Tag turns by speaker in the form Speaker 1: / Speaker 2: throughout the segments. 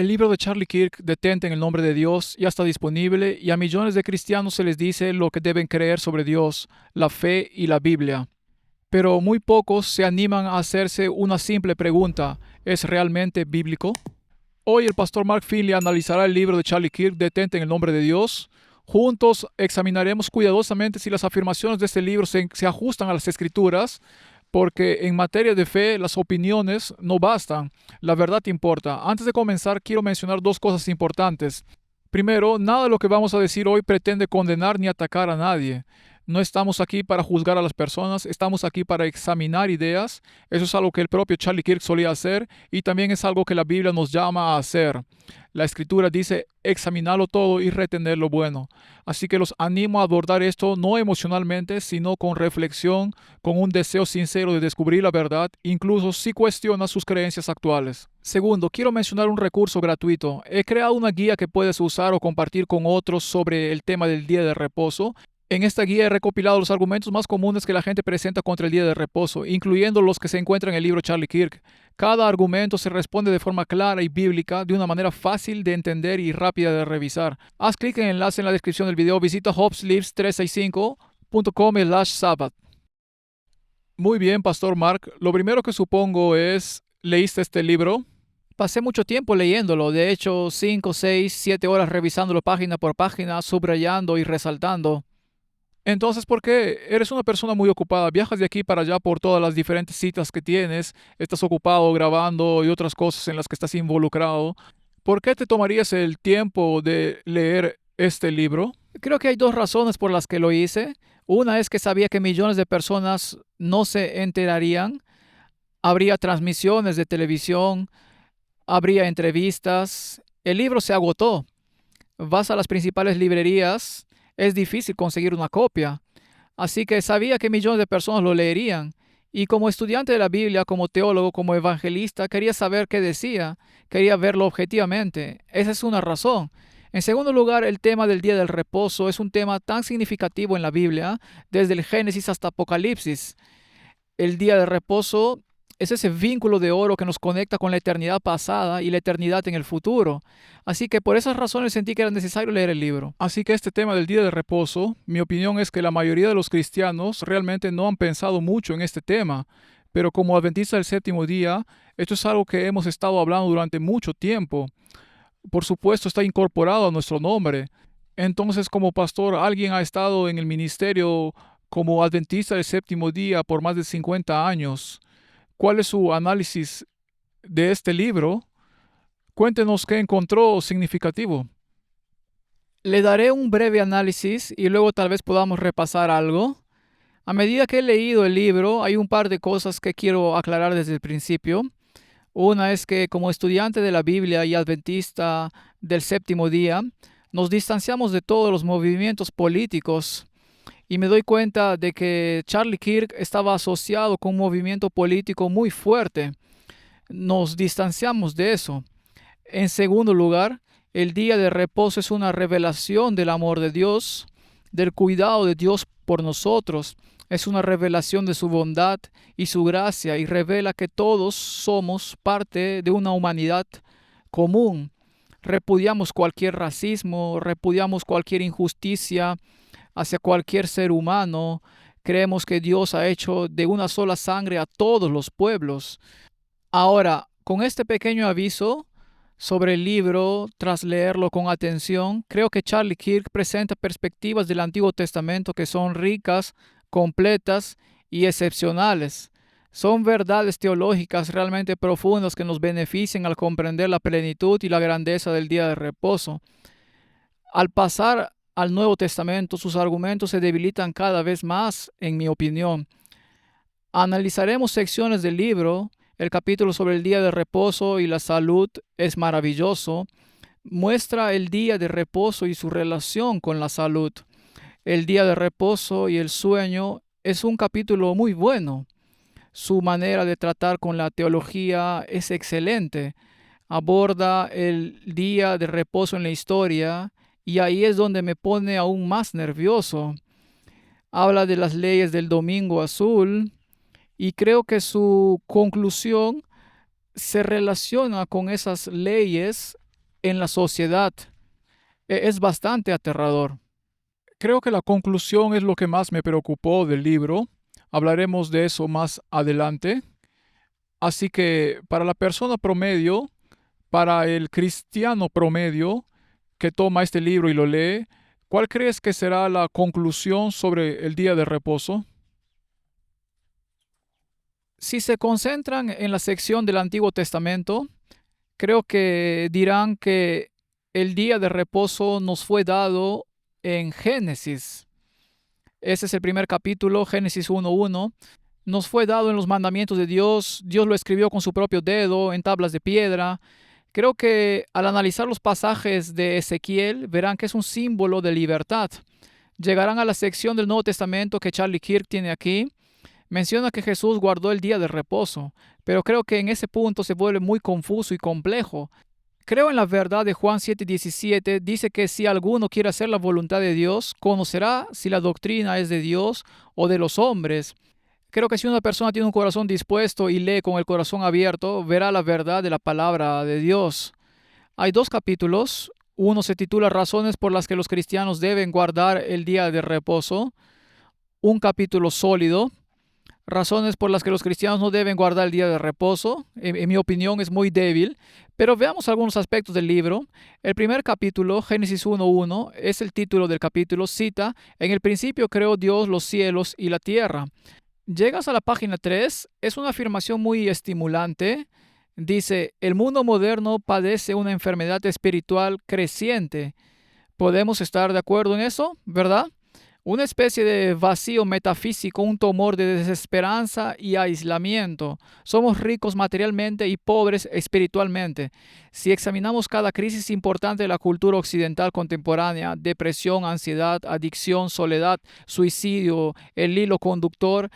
Speaker 1: El libro de Charlie Kirk, Detente en el nombre de Dios, ya está disponible y a millones de cristianos se les dice lo que deben creer sobre Dios, la fe y la Biblia. Pero muy pocos se animan a hacerse una simple pregunta: ¿es realmente bíblico? Hoy el pastor Mark Finley analizará el libro de Charlie Kirk, Detente en el nombre de Dios. Juntos examinaremos cuidadosamente si las afirmaciones de este libro se ajustan a las escrituras, porque en materia de fe las opiniones no bastan, la verdad importa. Antes de comenzar, quiero mencionar dos cosas importantes. Primero, nada de lo que vamos a decir hoy pretende condenar ni atacar a nadie. No estamos aquí para juzgar a las personas, estamos aquí para examinar ideas. Eso es algo que el propio Charlie Kirk solía hacer y también es algo que la Biblia nos llama a hacer. La escritura dice examinarlo todo y retener lo bueno. Así que los animo a abordar esto no emocionalmente, sino con reflexión, con un deseo sincero de descubrir la verdad, incluso si cuestiona sus creencias actuales. Segundo, quiero mencionar un recurso gratuito. He creado una guía que puedes usar o compartir con otros sobre el tema del día de reposo. En esta guía he recopilado los argumentos más comunes que la gente presenta contra el día de reposo, incluyendo los que se encuentran en el libro Charlie Kirk. Cada argumento se responde de forma clara y bíblica, de una manera fácil de entender y rápida de revisar. Haz clic en el enlace en la descripción del video, visita hopslives365.com/sabbath. Muy bien, Pastor Mark. Lo primero que supongo es, ¿leíste este libro? Pasé mucho tiempo leyéndolo, de hecho 5, 6, 7 horas revisándolo página por página, subrayando y resaltando. Entonces, ¿por qué? Eres una persona muy ocupada, viajas de aquí para allá por todas las diferentes citas que tienes, estás ocupado grabando y otras cosas en las que estás involucrado. ¿Por qué te tomarías el tiempo de leer este libro? Creo que hay dos razones por las que lo hice. Una es que sabía que millones de personas no se enterarían. Habría transmisiones de televisión, habría entrevistas. El libro se agotó. Vas a las principales librerías, es difícil conseguir una copia. Así que sabía que millones de personas lo leerían. Y como estudiante de la Biblia, como teólogo, como evangelista, quería saber qué decía, quería verlo objetivamente. Esa es una razón. En segundo lugar, el tema del día del reposo es un tema tan significativo en la Biblia, desde el Génesis hasta Apocalipsis. El día de reposo es ese vínculo de oro que nos conecta con la eternidad pasada y la eternidad en el futuro. Así que por esas razones sentí que era necesario leer el libro. Así que este tema del día de reposo, mi opinión es que la mayoría de los cristianos realmente no han pensado mucho en este tema. Pero como adventista del séptimo día, esto es algo que hemos estado hablando durante mucho tiempo. Por supuesto, está incorporado a nuestro nombre. Entonces, como pastor, alguien ha estado en el ministerio como adventista del séptimo día por más de 50 años. ¿Cuál es su análisis de este libro? Cuéntenos qué encontró significativo. Le daré un breve análisis y luego tal vez podamos repasar algo. A medida que he leído el libro, hay un par de cosas que quiero aclarar desde el principio. Una es que como estudiante de la Biblia y adventista del séptimo día, nos distanciamos de todos los movimientos políticos y me doy cuenta de que Charlie Kirk estaba asociado con un movimiento político muy fuerte. Nos distanciamos de eso. En segundo lugar, el día de reposo es una revelación del amor de Dios, del cuidado de Dios por nosotros. Es una revelación de su bondad y su gracia y revela que todos somos parte de una humanidad común. Repudiamos cualquier racismo, repudiamos cualquier injusticia hacia cualquier ser humano. Creemos que Dios ha hecho de una sola sangre a todos los pueblos. Ahora, con este pequeño aviso sobre el libro, tras leerlo con atención, creo que Charlie Kirk presenta perspectivas del Antiguo Testamento que son ricas, completas y excepcionales. Son verdades teológicas realmente profundas que nos benefician al comprender la plenitud y la grandeza del día de reposo. Al pasar al Nuevo Testamento, sus argumentos se debilitan cada vez más, en mi opinión. Analizaremos secciones del libro. El capítulo sobre el día de reposo y la salud es maravilloso. Muestra el día de reposo y su relación con la salud. El día de reposo y el sueño es un capítulo muy bueno. Su manera de tratar con la teología es excelente. Aborda el día de reposo en la historia y ahí es donde me pone aún más nervioso. Habla de las leyes del domingo azul y creo que su conclusión se relaciona con esas leyes en la sociedad. Es bastante aterrador. Creo que la conclusión es lo que más me preocupó del libro. Hablaremos de eso más adelante. Así que para la persona promedio, para el cristiano promedio que toma este libro y lo lee, ¿cuál crees que será la conclusión sobre el día de reposo? Si se concentran en la sección del Antiguo Testamento, creo que dirán que el día de reposo nos fue dado en Génesis. Ese es el primer capítulo, Génesis 1:1. Nos fue dado en los mandamientos de Dios. Dios lo escribió con su propio dedo en tablas de piedra. Creo que al analizar los pasajes de Ezequiel, verán que es un símbolo de libertad. Llegarán a la sección del Nuevo Testamento que Charlie Kirk tiene aquí. Menciona que Jesús guardó el día de reposo, pero creo que en ese punto se vuelve muy confuso y complejo. Creo en la verdad de Juan 7:17, dice que si alguno quiere hacer la voluntad de Dios, conocerá si la doctrina es de Dios o de los hombres. Creo que si una persona tiene un corazón dispuesto y lee con el corazón abierto, verá la verdad de la palabra de Dios. Hay dos capítulos. Uno se titula Razones por las que los cristianos deben guardar el día de reposo. Un capítulo sólido. Razones por las que los cristianos no deben guardar el día de reposo. En mi opinión es muy débil, pero veamos algunos aspectos del libro. El primer capítulo, Génesis 1:1, es el título del capítulo, cita, en el principio creó Dios los cielos y la tierra. Llegas a la página 3, es una afirmación muy estimulante. Dice, el mundo moderno padece una enfermedad espiritual creciente. ¿Podemos estar de acuerdo en eso, verdad? Una especie de vacío metafísico, un tumor de desesperanza y aislamiento. Somos ricos materialmente y pobres espiritualmente. Si examinamos cada crisis importante de la cultura occidental contemporánea, depresión, ansiedad, adicción, soledad, suicidio, el hilo conductor,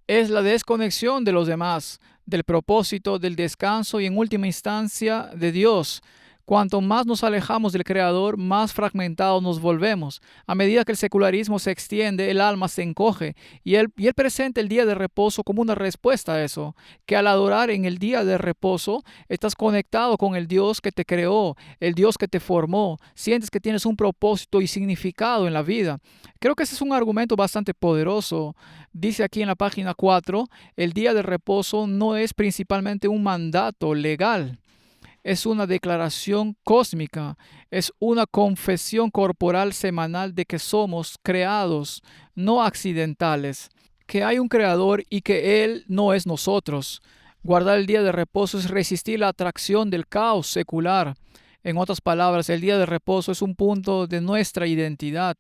Speaker 1: es la desconexión de los demás, del propósito, del descanso y en última instancia de Dios. Cuanto más nos alejamos del Creador, más fragmentados nos volvemos. A medida que el secularismo se extiende, el alma se encoge y él presenta el día de reposo como una respuesta a eso, que al adorar en el día de reposo estás conectado con el Dios que te creó, el Dios que te formó, sientes que tienes un propósito y significado en la vida. Creo que ese es un argumento bastante poderoso. Dice aquí en la página 4, el día de reposo no es principalmente un mandato legal. Es una declaración cósmica, es una confesión corporal semanal de que somos creados, no accidentales, que hay un creador y que Él no es nosotros. Guardar el día de reposo es resistir la atracción del caos secular. En otras palabras, el día de reposo es un punto de nuestra identidad.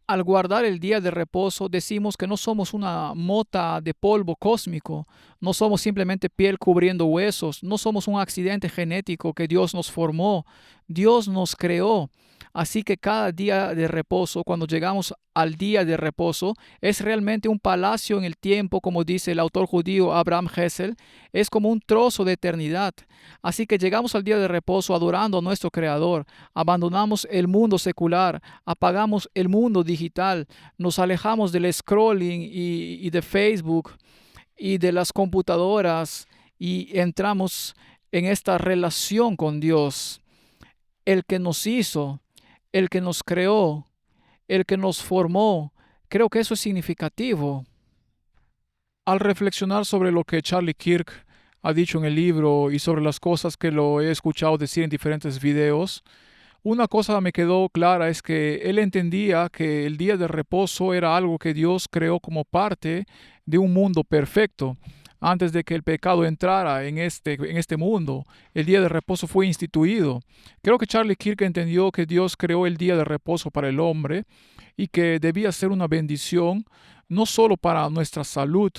Speaker 1: Al guardar el día de reposo decimos que no somos una mota de polvo cósmico, no somos simplemente piel cubriendo huesos, no somos un accidente genético que Dios nos formó, Dios nos creó. Así que cada día de reposo, cuando llegamos al día de reposo, es realmente un palacio en el tiempo, como dice el autor judío Abraham Hessel, es como un trozo de eternidad. Así que llegamos al día de reposo adorando a nuestro Creador, abandonamos el mundo secular, apagamos el mundo digital, nos alejamos del scrolling y de Facebook y de las computadoras y entramos en esta relación con Dios, el que nos hizo, el que nos creó, el que nos formó. Creo que eso es significativo. Al reflexionar sobre lo que Charlie Kirk ha dicho en el libro y sobre las cosas que lo he escuchado decir en diferentes videos, una cosa me quedó clara, es que él entendía que el día de reposo era algo que Dios creó como parte de un mundo perfecto. Antes de que el pecado entrara en este mundo, el día de reposo fue instituido. Creo que Charlie Kirk entendió que Dios creó el día de reposo para el hombre y que debía ser una bendición no solo para nuestra salud,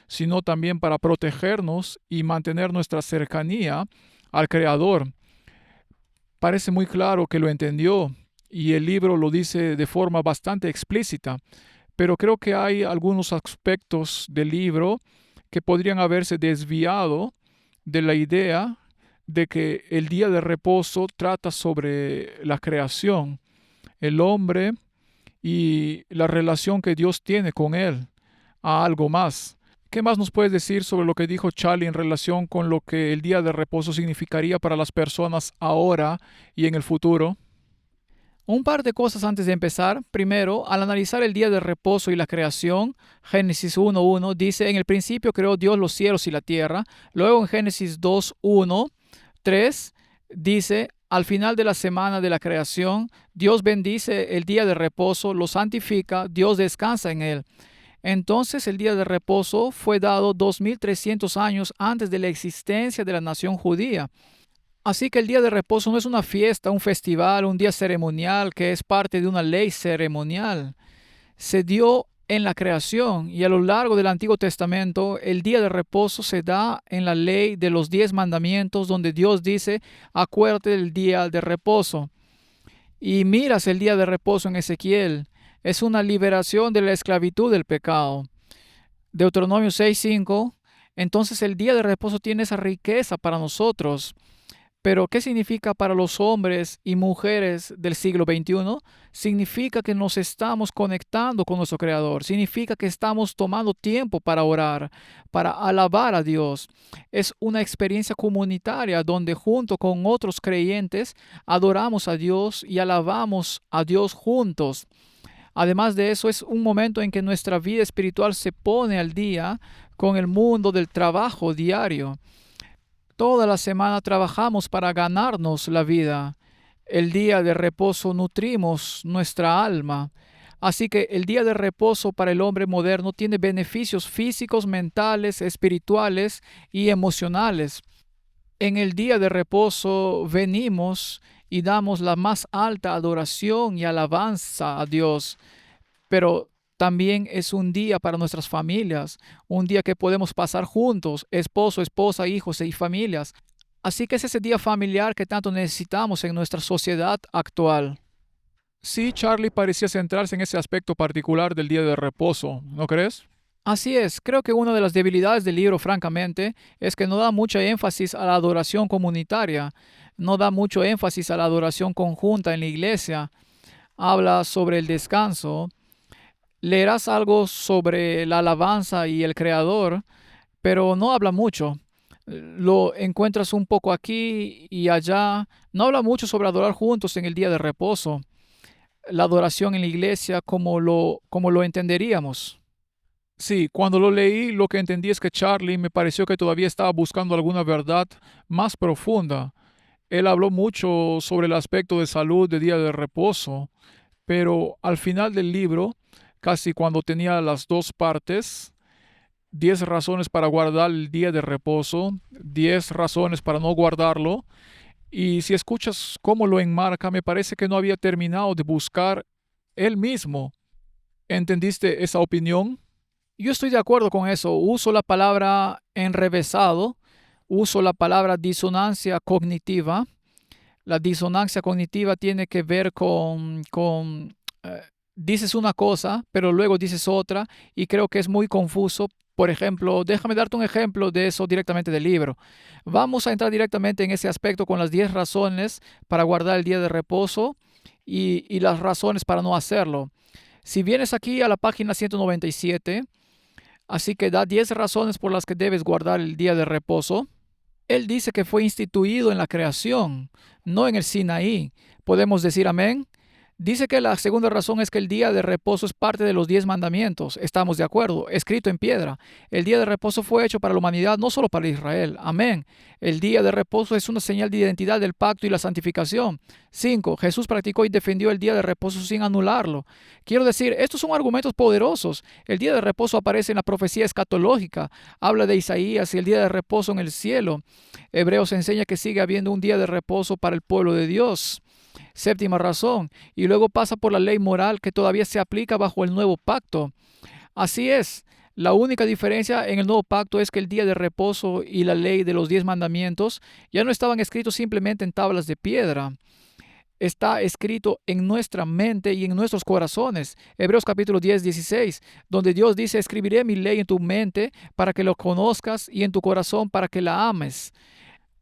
Speaker 1: sino también para protegernos y mantener nuestra cercanía al Creador. Parece muy claro que lo entendió y el libro lo dice de forma bastante explícita, pero creo que hay algunos aspectos del libro que podrían haberse desviado de la idea de que el día de reposo trata sobre la creación, el hombre y la relación que Dios tiene con él, a algo más. ¿Qué más nos puedes decir sobre lo que dijo Charlie en relación con lo que el día de reposo significaría para las personas ahora y en el futuro? Un par de cosas antes de empezar. Primero, al analizar el día de reposo y la creación, Génesis 1.1 dice, en el principio creó Dios los cielos y la tierra. Luego en Génesis 2.1.3 dice, al final de la semana de la creación, Dios bendice el día de reposo, lo santifica, Dios descansa en él. Entonces el día de reposo fue dado 2300 años antes de la existencia de la nación judía. Así que el día de reposo no es una fiesta, un festival, un día ceremonial que es parte de una ley ceremonial. Se dio en la creación y a lo largo del Antiguo Testamento el día de reposo se da en la ley de los 10 mandamientos donde Dios dice, acuérdate del día de reposo. Y miras el día de reposo en Ezequiel. Es una liberación de la esclavitud del pecado. Deuteronomio 6.5. Entonces el día de reposo tiene esa riqueza para nosotros. Pero, ¿qué significa para los hombres y mujeres del siglo XXI? Significa que nos estamos conectando con nuestro Creador. Significa que estamos tomando tiempo para orar, para alabar a Dios. Es una experiencia comunitaria donde junto con otros creyentes adoramos a Dios y alabamos a Dios juntos. Además de eso, es un momento en que nuestra vida espiritual se pone al día con el mundo del trabajo diario. Toda la semana trabajamos para ganarnos la vida. El día de reposo nutrimos nuestra alma. Así que el día de reposo para el hombre moderno tiene beneficios físicos, mentales, espirituales y emocionales. En el día de reposo venimos y damos la más alta adoración y alabanza a Dios. Pero también es un día para nuestras familias, un día que podemos pasar juntos, esposo, esposa, hijos y familias. Así que es ese día familiar que tanto necesitamos en nuestra sociedad actual. Sí, Charlie parecía centrarse en ese aspecto particular del día de reposo, ¿no crees? Así es, creo que una de las debilidades del libro, francamente, es que no da mucho énfasis a la adoración comunitaria, no da mucho énfasis a la adoración conjunta en la iglesia, habla sobre el descanso. Leerás algo sobre la alabanza y el creador, pero no habla mucho. Lo encuentras un poco aquí y allá. No habla mucho sobre adorar juntos en el día de reposo. La adoración en la iglesia como lo entenderíamos. Sí, cuando lo leí, lo que entendí es que Charlie me pareció que todavía estaba buscando alguna verdad más profunda. Él habló mucho sobre el aspecto de salud de día de reposo, pero al final del libro, casi cuando tenía las dos partes, 10 razones para guardar el día de reposo, 10 razones para no guardarlo, y si escuchas cómo lo enmarca, me parece que no había terminado de buscar él mismo. ¿Entendiste esa opinión? Yo estoy de acuerdo con eso. Uso la palabra enrevesado, uso la palabra disonancia cognitiva. La disonancia cognitiva tiene que ver con dices una cosa, pero luego dices otra, y creo que es muy confuso. Por ejemplo, déjame darte un ejemplo de eso directamente del libro. Vamos a entrar directamente en ese aspecto con las 10 razones para guardar el día de reposo y las razones para no hacerlo. Si vienes aquí a la página 197, así que da 10 razones por las que debes guardar el día de reposo. Él dice que fue instituido en la creación, no en el Sinaí. ¿Podemos decir amén? Dice que la segunda razón es que el día de reposo es parte de los 10 mandamientos. Estamos de acuerdo, escrito en piedra. El día de reposo fue hecho para la humanidad, no solo para Israel. Amén. El día de reposo es una señal de identidad del pacto y la santificación. 5. Jesús practicó y defendió el día de reposo sin anularlo. Quiero decir, estos son argumentos poderosos. El día de reposo aparece en la profecía escatológica. Habla de Isaías y el día de reposo en el cielo. Hebreos enseña que sigue habiendo un día de reposo para el pueblo de Dios. Séptima razón, y luego pasa por la ley moral que todavía se aplica bajo el nuevo pacto. Así es, la única diferencia en el nuevo pacto es que el día de reposo y la ley de los 10 mandamientos ya no estaban escritos simplemente en tablas de piedra. Está escrito en nuestra mente y en nuestros corazones. Hebreos capítulo 10:16, donde Dios dice, escribiré mi ley en tu mente para que lo conozcas y en tu corazón para que la ames.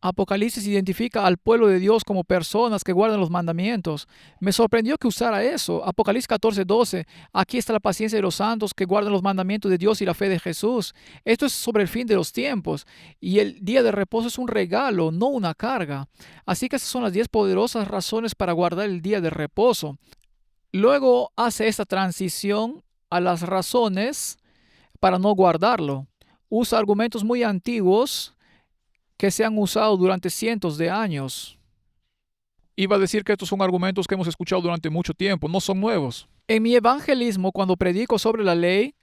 Speaker 1: Apocalipsis identifica al pueblo de Dios como personas que guardan los mandamientos. Me sorprendió que usara eso. Apocalipsis 14:12. Aquí está la paciencia de los santos que guardan los mandamientos de Dios y la fe de Jesús. Esto es sobre el fin de los tiempos. Y el día de reposo es un regalo, no una carga. Así que esas son las 10 poderosas razones para guardar el día de reposo. Luego hace esta transición a las razones para no guardarlo. Usa argumentos muy antiguos que se han usado durante cientos de años. Iba a decir que estos son argumentos que hemos escuchado durante mucho tiempo, no son nuevos. En mi evangelismo, cuando predico sobre la ley,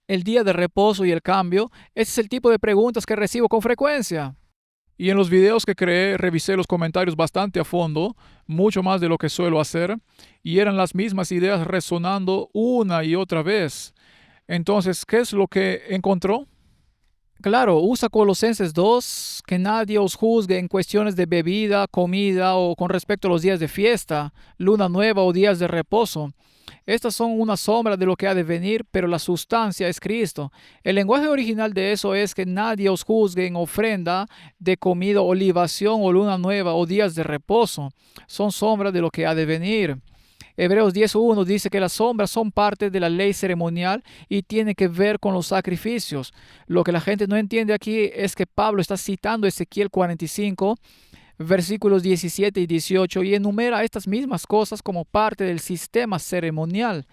Speaker 1: el día de reposo y el cambio, ese es el tipo de preguntas que recibo con frecuencia. Y en los videos que creé, revisé los comentarios bastante a fondo, mucho más de lo que suelo hacer, y eran las mismas ideas resonando una y otra vez. Entonces, ¿qué es lo que encontró? Claro, usa Colosenses 2, que nadie os juzgue en cuestiones de bebida, comida o con respecto a los días de fiesta, luna nueva o días de reposo. Estas son una sombra de lo que ha de venir, pero la sustancia es Cristo. El lenguaje original de eso es que nadie os juzgue en ofrenda de comida o libación o luna nueva o días de reposo. Son sombras de lo que ha de venir. Hebreos 10:1 dice que las sombras son parte de la ley ceremonial y tiene que ver con los sacrificios. Lo que la gente no entiende aquí es que Pablo está citando Ezequiel 45, versículos 17 y 18, y enumera estas mismas cosas como parte del sistema ceremonial.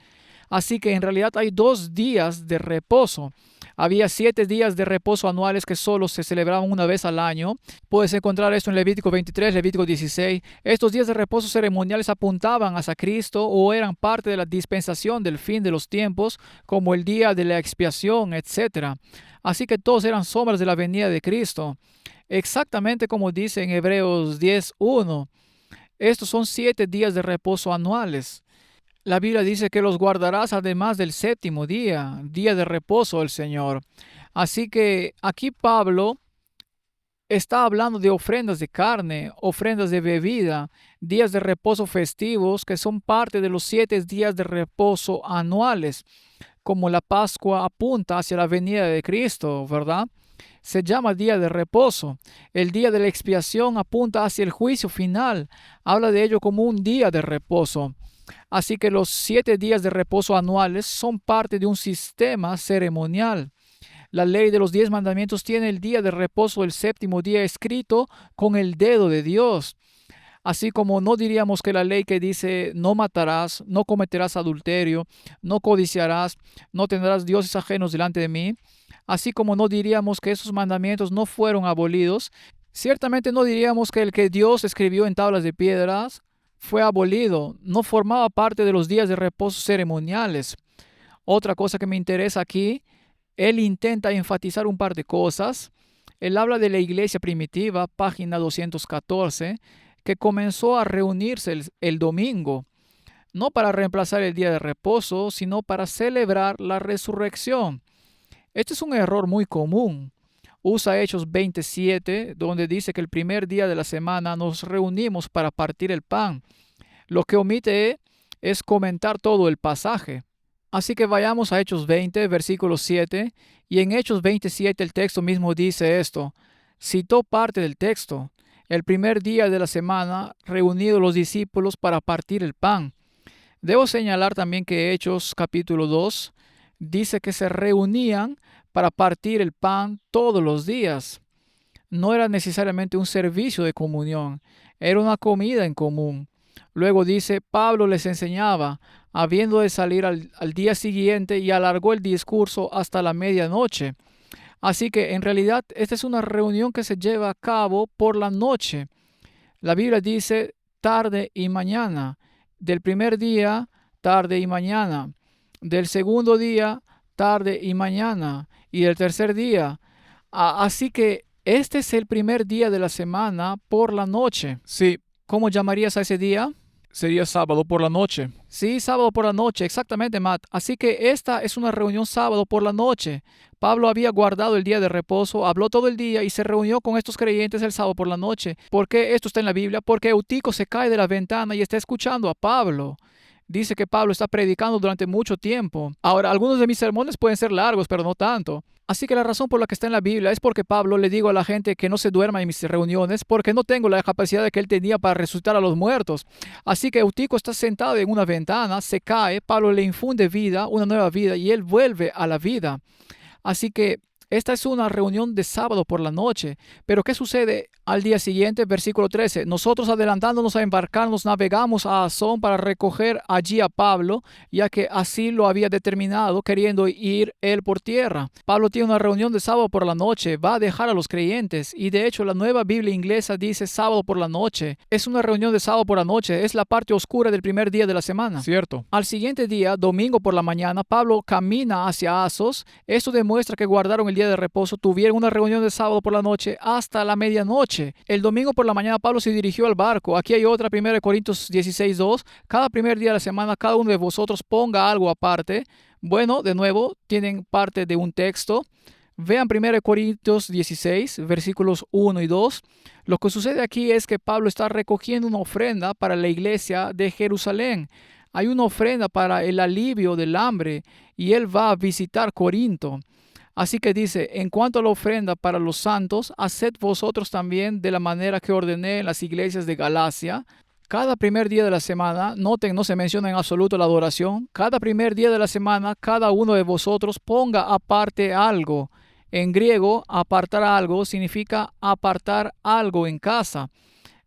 Speaker 1: Así que en realidad hay 2 días de reposo. Había 7 días de reposo anuales que solo se celebraban una vez al año. Puedes encontrar esto en Levítico 23, Levítico 16. Estos días de reposo ceremoniales apuntaban hacia Cristo o eran parte de la dispensación del fin de los tiempos, como el día de la expiación, etc. Así que todos eran sombras de la venida de Cristo. Exactamente como dice en Hebreos 10:1. Estos son 7 días de reposo anuales. La Biblia dice que los guardarás además del séptimo día, día de reposo del Señor. Así que aquí Pablo está hablando de ofrendas de carne, ofrendas de bebida, días de reposo festivos que son parte de los 7 días de reposo anuales, como la Pascua apunta hacia la venida de Cristo, ¿verdad? Se llama día de reposo. El día de la expiación apunta hacia el juicio final. Habla de ello como un día de reposo. Así que los 7 días de reposo anuales son parte de un sistema ceremonial. La ley de los 10 mandamientos tiene el día de reposo del séptimo día escrito con el dedo de Dios. Así como no diríamos que la ley que dice no matarás, no cometerás adulterio, no codiciarás, no tendrás dioses ajenos delante de mí, así como no diríamos que esos mandamientos no fueron abolidos, ciertamente no diríamos que el que Dios escribió en tablas de piedras fue abolido, no formaba parte de los días de reposo ceremoniales. Otra cosa que me interesa aquí, él intenta enfatizar un par de cosas. Él habla de la iglesia primitiva, página 214, que comenzó a reunirse el domingo, no para reemplazar el día de reposo, sino para celebrar la resurrección. Este es un error muy común. Usa Hechos 27, donde dice que el primer día de la semana nos reunimos para partir el pan. Lo que omite es comentar todo el pasaje. Así que vayamos a Hechos 20, versículo 7, y en Hechos 27 el texto mismo dice esto. Citó parte del texto. El primer día de la semana, reunidos los discípulos para partir el pan. Debo señalar también que Hechos capítulo 2 dice que se reunían para partir el pan todos los días. No era necesariamente un servicio de comunión, era una comida en común. Luego dice, Pablo les enseñaba, habiendo de salir al día siguiente, y alargó el discurso hasta la medianoche. Así que en realidad esta es una reunión que se lleva a cabo por la noche. La Biblia dice tarde y mañana. Del primer día, tarde y mañana. Del segundo día, tarde y mañana. Y del tercer día. Así que este es el primer día de la semana por la noche. Sí. ¿Cómo llamarías a ese día? Sería sábado por la noche. Sí, sábado por la noche, exactamente, Matt. Así que esta es una reunión sábado por la noche. Pablo había guardado el día de reposo, habló todo el día y se reunió con estos creyentes el sábado por la noche. ¿Por qué esto está en la Biblia? Porque Eutico se cae de la ventana y está escuchando a Pablo. Dice que Pablo está predicando durante mucho tiempo. Ahora, algunos de mis sermones pueden ser largos, pero no tanto. Así que la razón por la que está en la Biblia es porque Pablo le digo a la gente que no se duerma en mis reuniones porque no tengo la capacidad que él tenía para resucitar a los muertos. Así que Eutico está sentado en una ventana, se cae, Pablo le infunde vida, una nueva vida, y él vuelve a la vida. Así que esta es una reunión de sábado por la noche. Pero ¿qué sucede al día siguiente? Versículo 13. Nosotros adelantándonos a embarcarnos navegamos a Asón para recoger allí a Pablo, ya que así lo había determinado, queriendo ir él por tierra. Pablo tiene una reunión de sábado por la noche, va a dejar a los creyentes, y de hecho la nueva Biblia inglesa dice sábado por la noche. Es una reunión de sábado por la noche, es la parte oscura del primer día de la semana.
Speaker 2: Cierto.
Speaker 1: Al siguiente día, domingo por la mañana, Pablo camina hacia Asos. Esto demuestra que guardaron el día de reposo, tuvieron una reunión de sábado por la noche hasta la medianoche. El domingo por la mañana Pablo se dirigió al barco. Aquí hay otra, 1 Corintios 16:2. Cada primer día de la semana, cada uno de vosotros ponga algo aparte. Bueno, de nuevo, tienen parte de un texto. Vean 1 Corintios 16, versículos 1 y 2. Lo que sucede aquí es que Pablo está recogiendo una ofrenda para la iglesia de Jerusalén. Hay una ofrenda para el alivio del hambre y él va a visitar Corinto. Así que dice, en cuanto a la ofrenda para los santos, haced vosotros también de la manera que ordené en las iglesias de Galacia. Cada primer día de la semana, noten, no se menciona en absoluto la adoración. Cada primer día de la semana, cada uno de vosotros ponga aparte algo. En griego, apartar algo significa apartar algo en casa.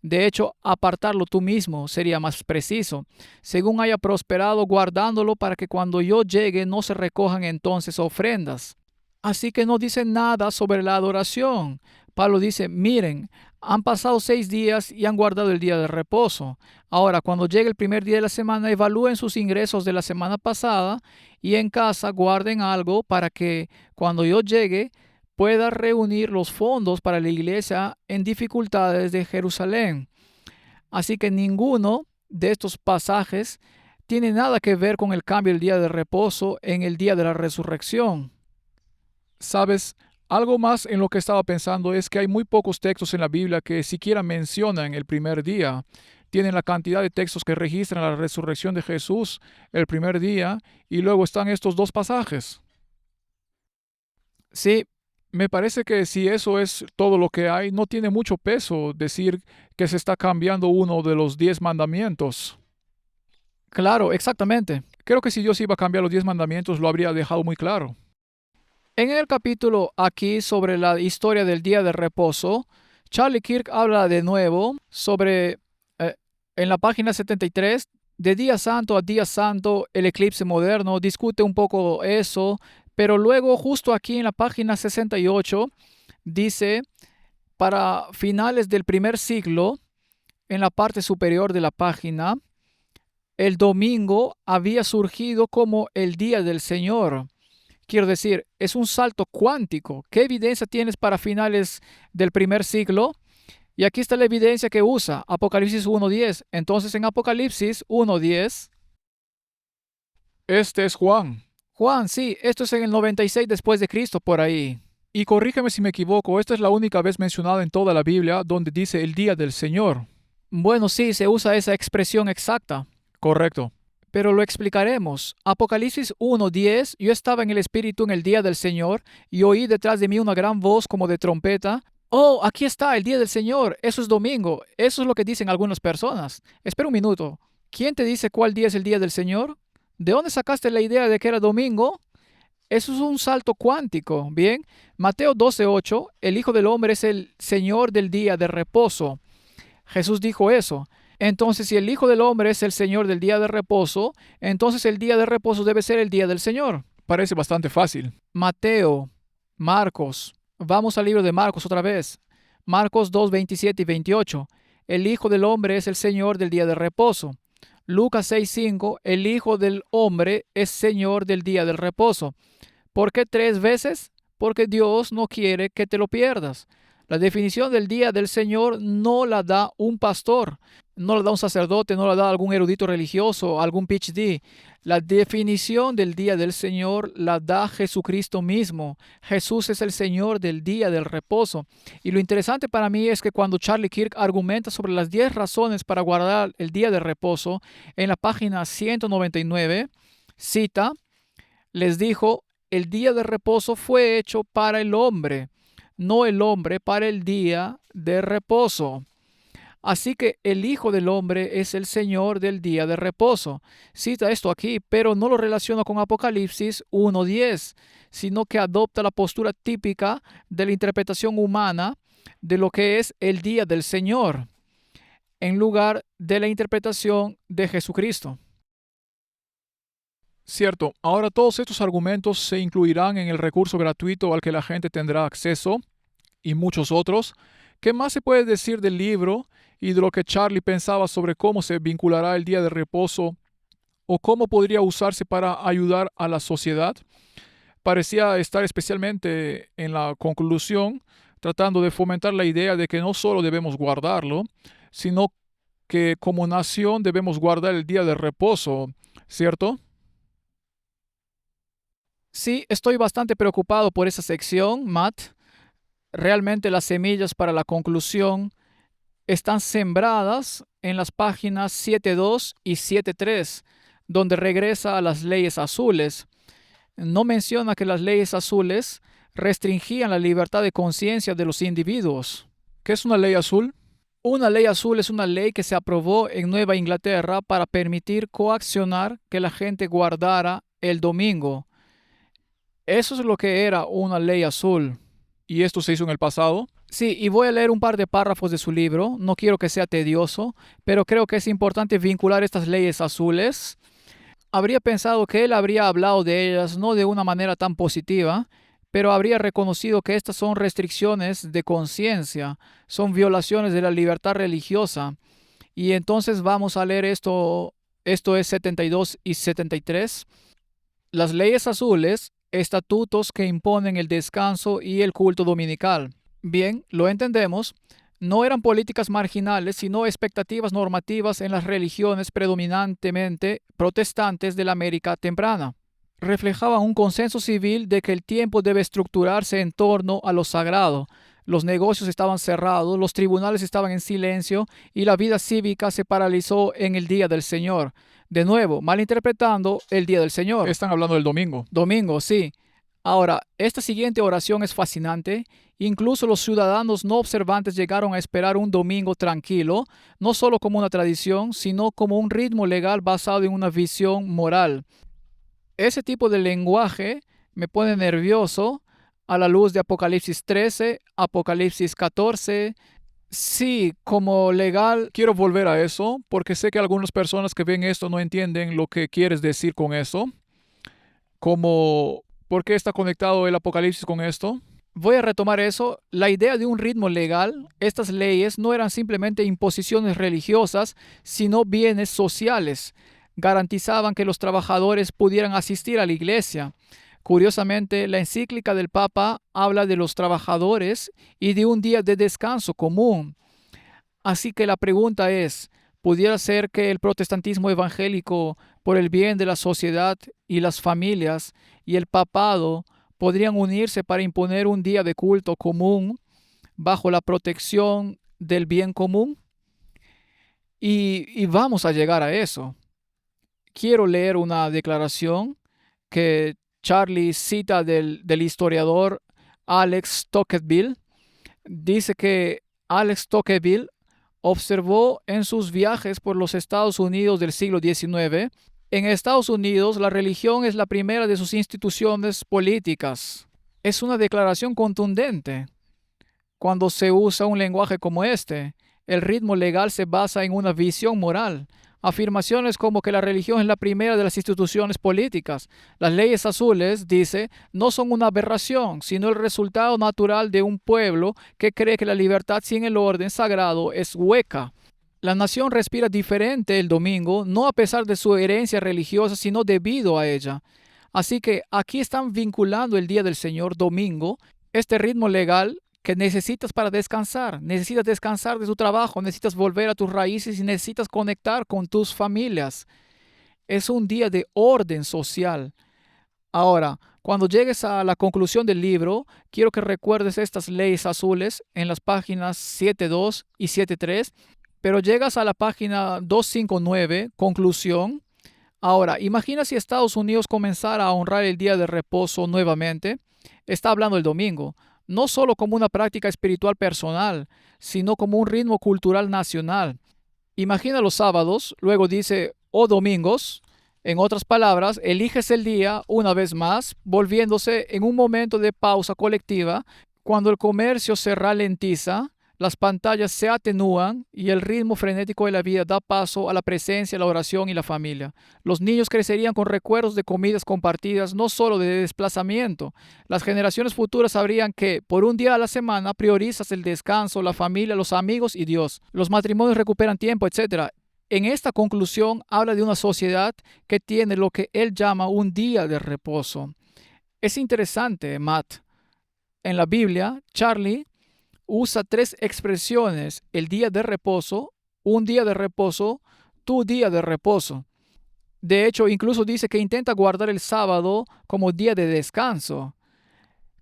Speaker 1: De hecho, apartarlo tú mismo sería más preciso. Según haya prosperado, guardándolo para que cuando yo llegue no se recojan entonces ofrendas. Así que no dice nada sobre la adoración. Pablo dice, miren, han pasado 6 días y han guardado el día de reposo. Ahora, cuando llegue el primer día de la semana, evalúen sus ingresos de la semana pasada y en casa guarden algo para que cuando yo llegue pueda reunir los fondos para la iglesia en dificultades de Jerusalén. Así que ninguno de estos pasajes tiene nada que ver con el cambio del día de reposo en el día de la resurrección.
Speaker 2: ¿Sabes? Algo más en lo que estaba pensando es que hay muy pocos textos en la Biblia que siquiera mencionan el primer día. Tienen la cantidad de textos que registran la resurrección de Jesús el primer día y luego están estos dos pasajes.
Speaker 1: Sí,
Speaker 2: Me parece que si eso es todo lo que hay, no tiene mucho peso decir que se está cambiando uno de los 10 mandamientos.
Speaker 1: claro, exactamente.
Speaker 2: Creo que si Dios iba a cambiar los 10 mandamientos, lo habría dejado muy claro.
Speaker 1: En el capítulo aquí sobre la historia del día de reposo, Charlie Kirk habla de nuevo sobre, en la página 73, de día santo a día santo, el eclipse moderno, discute un poco eso, pero luego justo aquí en la página 68 dice, para finales del primer siglo, en la parte superior de la página, el domingo había surgido como el día del Señor. Quiero decir, es un salto cuántico. ¿Qué evidencia tienes para finales del primer siglo? Y aquí está la evidencia que usa, Apocalipsis 1:10. Entonces en Apocalipsis 1:10,
Speaker 2: Este es Juan.
Speaker 1: Juan, sí, esto es en el 96 después de Cristo por ahí.
Speaker 2: Y corrígeme si me equivoco, esta es la única vez mencionada en toda la Biblia donde dice el día del Señor.
Speaker 1: Bueno, sí, se usa esa expresión exacta,
Speaker 2: Correcto.
Speaker 1: pero lo explicaremos. Apocalipsis 1:10, yo estaba en el Espíritu en el día del Señor y oí detrás de mí una gran voz como de trompeta. Oh, aquí está el día del Señor, eso es domingo, eso es lo que dicen algunas personas. Espera un minuto, ¿quién te dice cuál día es el día del Señor? ¿De dónde sacaste la idea de que era domingo? Eso es un salto cuántico, ¿bien? Mateo 12:8, el Hijo del Hombre es el Señor del día de reposo. Jesús dijo eso. Entonces, si el Hijo del Hombre es el Señor del día de reposo, entonces el día de reposo debe ser el día del Señor.
Speaker 2: Parece bastante fácil.
Speaker 1: Mateo, Marcos. Vamos al libro de Marcos otra vez. Marcos 2:27 y 28. El Hijo del Hombre es el Señor del día de reposo. Lucas 6:5. El Hijo del Hombre es Señor del día del reposo. ¿Por qué 3 veces? Porque Dios no quiere que te lo pierdas. La definición del día del Señor no la da un pastor, no la da un sacerdote, no la da algún erudito religioso, algún PhD. La definición del día del Señor la da Jesucristo mismo. Jesús es el Señor del día del reposo. Y lo interesante para mí es que cuando Charlie Kirk argumenta sobre las 10 razones para guardar el día de reposo, en la página 199, cita, les dijo, el día de reposo fue hecho para el hombre, no el hombre para el día de reposo. Así que el Hijo del Hombre es el Señor del día de reposo. Cita esto aquí, pero no lo relaciona con Apocalipsis 1:10, sino que adopta la postura típica de la interpretación humana de lo que es el día del Señor, en lugar de la interpretación de Jesucristo.
Speaker 2: Cierto, ahora todos estos argumentos se incluirán en el recurso gratuito al que la gente tendrá acceso y muchos otros. ¿Qué más se puede decir del libro y de lo que Charlie pensaba sobre cómo se vinculará el día de reposo o cómo podría usarse para ayudar a la sociedad? Parecía estar especialmente en la conclusión, tratando de fomentar la idea de que no solo debemos guardarlo, sino que como nación debemos guardar el día de reposo, ¿cierto?
Speaker 1: Sí, estoy bastante preocupado por esa sección, Matt. Realmente las semillas para la conclusión están sembradas en las páginas 7.2 y 7.3, donde regresa a las leyes azules. No menciona que las leyes azules restringían la libertad de conciencia de los individuos.
Speaker 2: ¿Qué es una ley azul?
Speaker 1: Una ley azul es una ley que se aprobó en Nueva Inglaterra para permitir coaccionar que la gente guardara el domingo. Eso es lo que era una ley azul.
Speaker 2: ¿Y esto se hizo en el pasado?
Speaker 1: Sí, y voy a leer un par de párrafos de su libro. No quiero que sea tedioso, pero creo que es importante vincular estas leyes azules. Habría pensado que él habría hablado de ellas no de una manera tan positiva, pero habría reconocido que estas son restricciones de conciencia, son violaciones de la libertad religiosa. Y entonces vamos a leer esto. Esto es 72 y 73. Las leyes azules, estatutos que imponen el descanso y el culto dominical. Bien, lo entendemos. No eran políticas marginales, sino expectativas normativas en las religiones predominantemente protestantes de la América temprana. Reflejaban un consenso civil de que el tiempo debe estructurarse en torno a lo sagrado. Los negocios estaban cerrados, los tribunales estaban en silencio y la vida cívica se paralizó en el día del Señor. De nuevo, malinterpretando el día del Señor.
Speaker 2: Están hablando del domingo.
Speaker 1: Domingo, sí. Ahora, esta siguiente oración es fascinante. Incluso los ciudadanos no observantes llegaron a esperar un domingo tranquilo, no solo como una tradición, sino como un ritmo legal basado en una visión moral. Ese tipo de lenguaje me pone nervioso a la luz de Apocalipsis 13, Apocalipsis 14. Sí, como legal.
Speaker 2: Quiero volver a eso porque sé que algunas personas que ven esto no entienden lo que quieres decir con eso. Como, ¿por qué está conectado el Apocalipsis con esto?
Speaker 1: Voy a retomar eso. La idea de un ritmo legal, estas leyes no eran simplemente imposiciones religiosas, sino bienes sociales. Garantizaban que los trabajadores pudieran asistir a la iglesia. Curiosamente, la encíclica del Papa habla de los trabajadores y de un día de descanso común. Así que la pregunta es, ¿pudiera ser que el protestantismo evangélico, por el bien de la sociedad y las familias, y el papado podrían unirse para imponer un día de culto común bajo la protección del bien común? Y vamos a llegar a eso. Quiero leer una declaración que Charlie cita del historiador Alex Tocqueville. Dice que Alex Tocqueville observó en sus viajes por los Estados Unidos del siglo XIX. En Estados Unidos, la religión es la primera de sus instituciones políticas. Es una declaración contundente. Cuando se usa un lenguaje como este, el ritmo legal se basa en una visión moral. Afirmaciones como que la religión es la primera de las instituciones políticas. Las leyes azules, dice, no son una aberración, sino el resultado natural de un pueblo que cree que la libertad sin el orden sagrado es hueca. La nación respira diferente el domingo, no a pesar de su herencia religiosa, sino debido a ella. Así que aquí están vinculando el día del Señor, domingo, este ritmo legal que necesitas para descansar. Necesitas descansar de tu trabajo, necesitas volver a tus raíces y necesitas conectar con tus familias. Es un día de orden social. Ahora, cuando llegues a la conclusión del libro, quiero que recuerdes estas leyes azules en las páginas 7.2 y 7.3, pero llegas a la página 259, conclusión. Ahora, imagina si Estados Unidos comenzara a honrar el día de reposo nuevamente. Está hablando el domingo, no solo como una práctica espiritual personal, sino como un ritmo cultural nacional. Imagina los sábados, luego dice, o domingos. En otras palabras, eliges el día una vez más, volviéndose en un momento de pausa colectiva, cuando el comercio se ralentiza, las pantallas se atenúan y el ritmo frenético de la vida da paso a la presencia, la oración y la familia. Los niños crecerían con recuerdos de comidas compartidas, no solo de desplazamiento. Las generaciones futuras sabrían que, por un día a la semana, priorizas el descanso, la familia, los amigos y Dios. Los matrimonios recuperan tiempo, etc. En esta conclusión habla de una sociedad que tiene lo que él llama un día de reposo. Es interesante, Matt. En la Biblia, Charlie usa tres expresiones: el día de reposo, un día de reposo, tu día de reposo. De hecho, incluso dice que intenta guardar el sábado como día de descanso.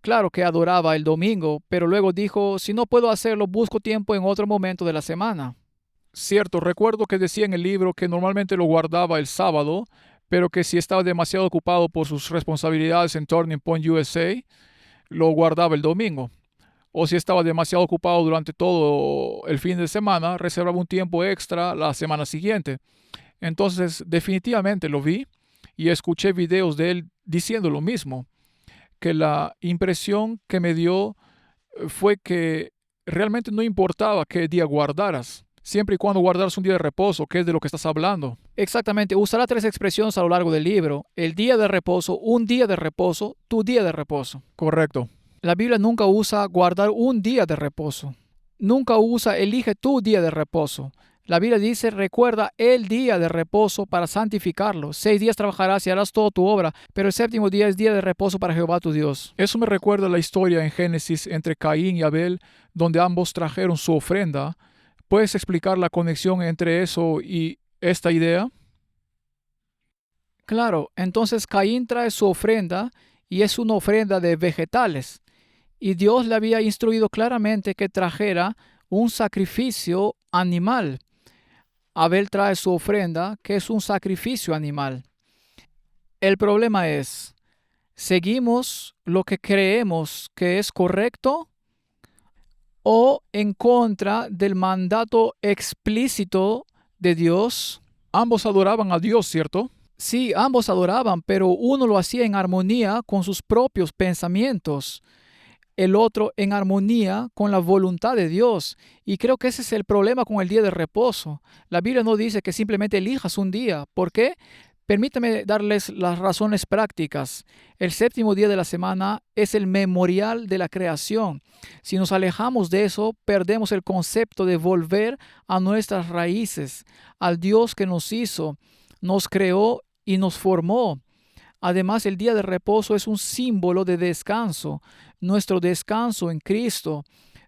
Speaker 1: Claro que adoraba el domingo, pero luego dijo, si no puedo hacerlo, busco tiempo en otro momento de la semana.
Speaker 2: Cierto, recuerdo que decía en el libro que normalmente lo guardaba el sábado, pero que si estaba demasiado ocupado por sus responsabilidades en Turning Point USA, lo guardaba el domingo. O si estaba demasiado ocupado durante todo el fin de semana, reservaba un tiempo extra la semana siguiente. Entonces, definitivamente lo vi y escuché videos de él diciendo lo mismo, que la impresión que me dio fue que realmente no importaba qué día guardaras, siempre y cuando guardaras un día de reposo, que es de lo que estás hablando.
Speaker 1: Exactamente, usará tres expresiones a lo largo del libro: el día de reposo, un día de reposo, tu día de reposo.
Speaker 2: Correcto.
Speaker 1: La Biblia nunca usa guardar un día de reposo. Nunca usa elige tu día de reposo. La Biblia dice recuerda el día de reposo para santificarlo. 6 días trabajarás y harás toda tu obra, pero el séptimo día es día de reposo para Jehová tu Dios.
Speaker 2: Eso me recuerda la historia en Génesis entre Caín y Abel, donde ambos trajeron su ofrenda. ¿Puedes explicar la conexión entre eso y esta idea?
Speaker 1: Claro, entonces Caín trae su ofrenda y es una ofrenda de vegetales. Y Dios le había instruido claramente que trajera un sacrificio animal. Abel trae su ofrenda, que es un sacrificio animal. El problema es, ¿seguimos lo que creemos que es correcto o en contra del mandato explícito de Dios?
Speaker 2: Ambos adoraban a Dios, ¿cierto?
Speaker 1: Sí, ambos adoraban, pero uno lo hacía en armonía con sus propios pensamientos, el otro en armonía con la voluntad de Dios. Y creo que ese es el problema con el día de reposo. La Biblia no dice que simplemente elijas un día. ¿Por qué? Permítame darles las razones prácticas. El séptimo día de la semana es el memorial de la creación. Si nos alejamos de eso, perdemos el concepto de volver a nuestras raíces, al Dios que nos hizo, nos creó y nos formó. Además, el día de reposo es un símbolo de descanso, nuestro descanso en Cristo.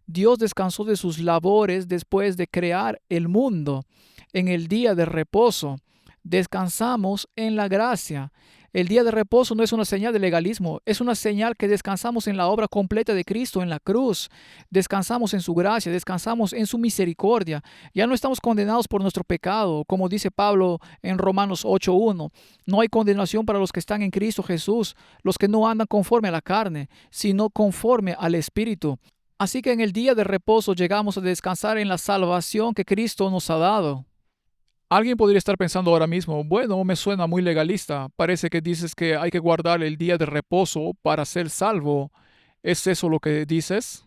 Speaker 1: Dios descansó de sus labores después de crear el mundo. En el día de reposo, descansamos en la gracia. El día de reposo no es una señal de legalismo, es una señal que descansamos en la obra completa de Cristo en la cruz. Descansamos en su gracia, descansamos en su misericordia. Ya no estamos condenados por nuestro pecado, como dice Pablo en Romanos 8:1. No hay condenación para los que están en Cristo Jesús, los que no andan conforme a la carne, sino conforme al Espíritu. Así que en el día de reposo llegamos a descansar en la salvación que Cristo nos ha dado.
Speaker 2: Alguien podría estar pensando ahora mismo, bueno, me suena muy legalista. Parece que dices que hay que guardar el día de reposo para ser salvo. ¿Es eso lo que dices?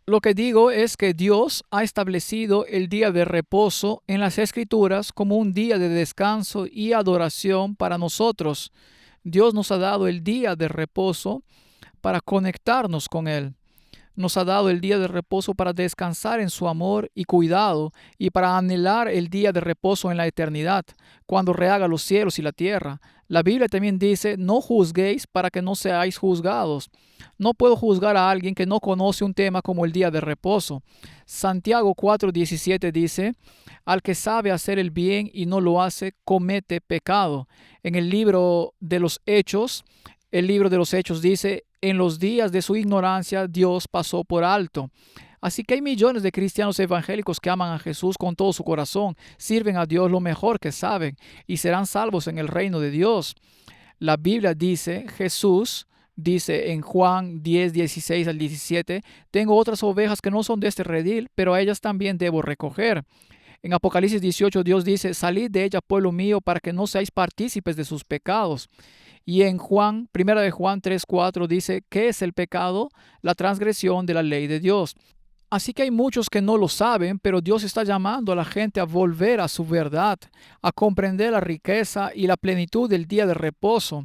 Speaker 1: Lo que digo es que Dios ha establecido el día de reposo en las Escrituras como un día de descanso y adoración para nosotros. Dios nos ha dado el día de reposo para conectarnos con Él. Nos ha dado el día de reposo para descansar en su amor y cuidado y para anhelar el día de reposo en la eternidad, cuando rehaga los cielos y la tierra. La Biblia también dice, no juzguéis para que no seáis juzgados. No puedo juzgar a alguien que no conoce un tema como el día de reposo. Santiago 4:17 dice, al que sabe hacer el bien y no lo hace, comete pecado. En el libro de los Hechos dice, en los días de su ignorancia Dios pasó por alto. Así que hay millones de cristianos evangélicos que aman a Jesús con todo su corazón, sirven a Dios lo mejor que saben y serán salvos en el reino de Dios. La Biblia dice, Jesús dice en Juan 10, 16 al 17, tengo otras ovejas que no son de este redil, pero a ellas también debo recoger. En Apocalipsis 18, Dios dice, salid de ella, pueblo mío, para que no seáis partícipes de sus pecados. Y en Primera de Juan 3, 4 dice, ¿qué es el pecado? La transgresión de la ley de Dios. Así que hay muchos que no lo saben, pero Dios está llamando a la gente a volver a su verdad, a comprender la riqueza y la plenitud del día de reposo.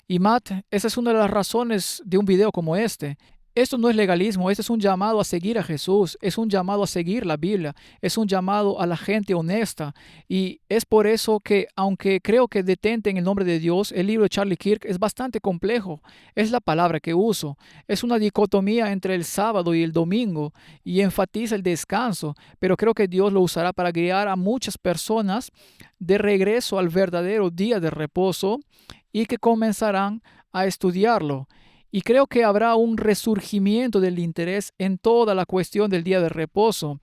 Speaker 1: Y Matt, esa es una de las razones de un video como este. Esto no es legalismo, este es un llamado a seguir a Jesús, es un llamado a seguir la Biblia, es un llamado a la gente honesta. Y es por eso que, aunque creo que detente en el nombre de Dios, el libro de Charlie Kirk es bastante complejo. Es la palabra que uso. Es una dicotomía entre el sábado y el domingo y enfatiza el descanso, pero creo que Dios lo usará para guiar a muchas personas de regreso al verdadero día de reposo y que comenzarán a estudiarlo. Y creo que habrá un resurgimiento del interés en toda la cuestión del día de reposo.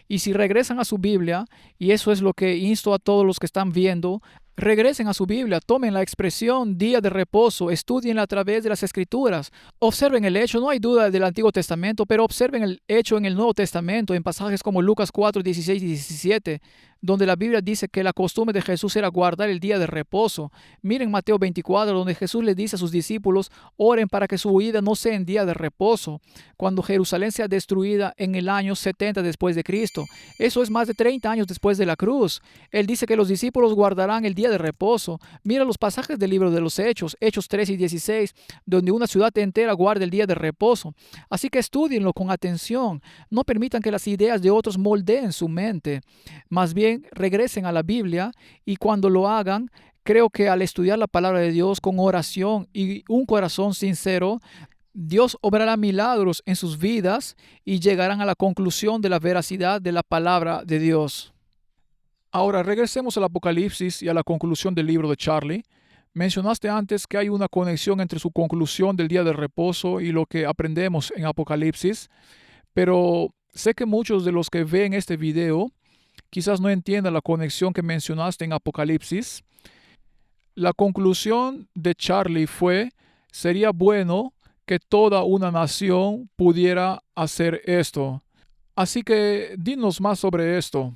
Speaker 1: Y si regresan a su Biblia, y eso es lo que insto a todos los que están viendo, regresen a su Biblia, tomen la expresión día de reposo, estudienla a través de las Escrituras, observen el hecho, no hay duda del Antiguo Testamento, pero observen el hecho en el Nuevo Testamento, en pasajes como Lucas 4, 16 y 17, donde la Biblia dice que la costumbre de Jesús era guardar el día de reposo. Miren Mateo 24, donde Jesús le dice a sus discípulos, oren para que su huida no sea en día de reposo, cuando Jerusalén sea destruida en el año 70 después de Cristo. Eso es más de 30 años después de la cruz. Él dice que los discípulos guardarán el día de reposo. Mira los pasajes del libro de los Hechos, Hechos 3 y 16, donde una ciudad entera guarda el día de reposo. Así que estudienlo con atención. No permitan que las ideas de otros moldeen su mente. Más bien, regresen a la Biblia y cuando lo hagan, creo que al estudiar la palabra de Dios con oración y un corazón sincero, Dios obrará milagros en sus vidas y llegarán a la conclusión de la veracidad de la palabra de Dios.
Speaker 2: Ahora, regresemos al Apocalipsis y a la conclusión del libro de Charlie. Mencionaste antes que hay una conexión entre su conclusión del día de reposo y lo que aprendemos en Apocalipsis, pero sé que muchos de los que ven este video quizás no entiendan la conexión que mencionaste en Apocalipsis. La conclusión de Charlie fue, sería bueno que toda una nación pudiera hacer esto. Así que dinos más sobre esto.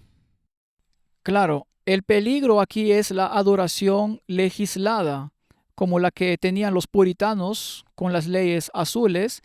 Speaker 1: Claro, el peligro aquí es la adoración legislada, como la que tenían los puritanos con las leyes azules,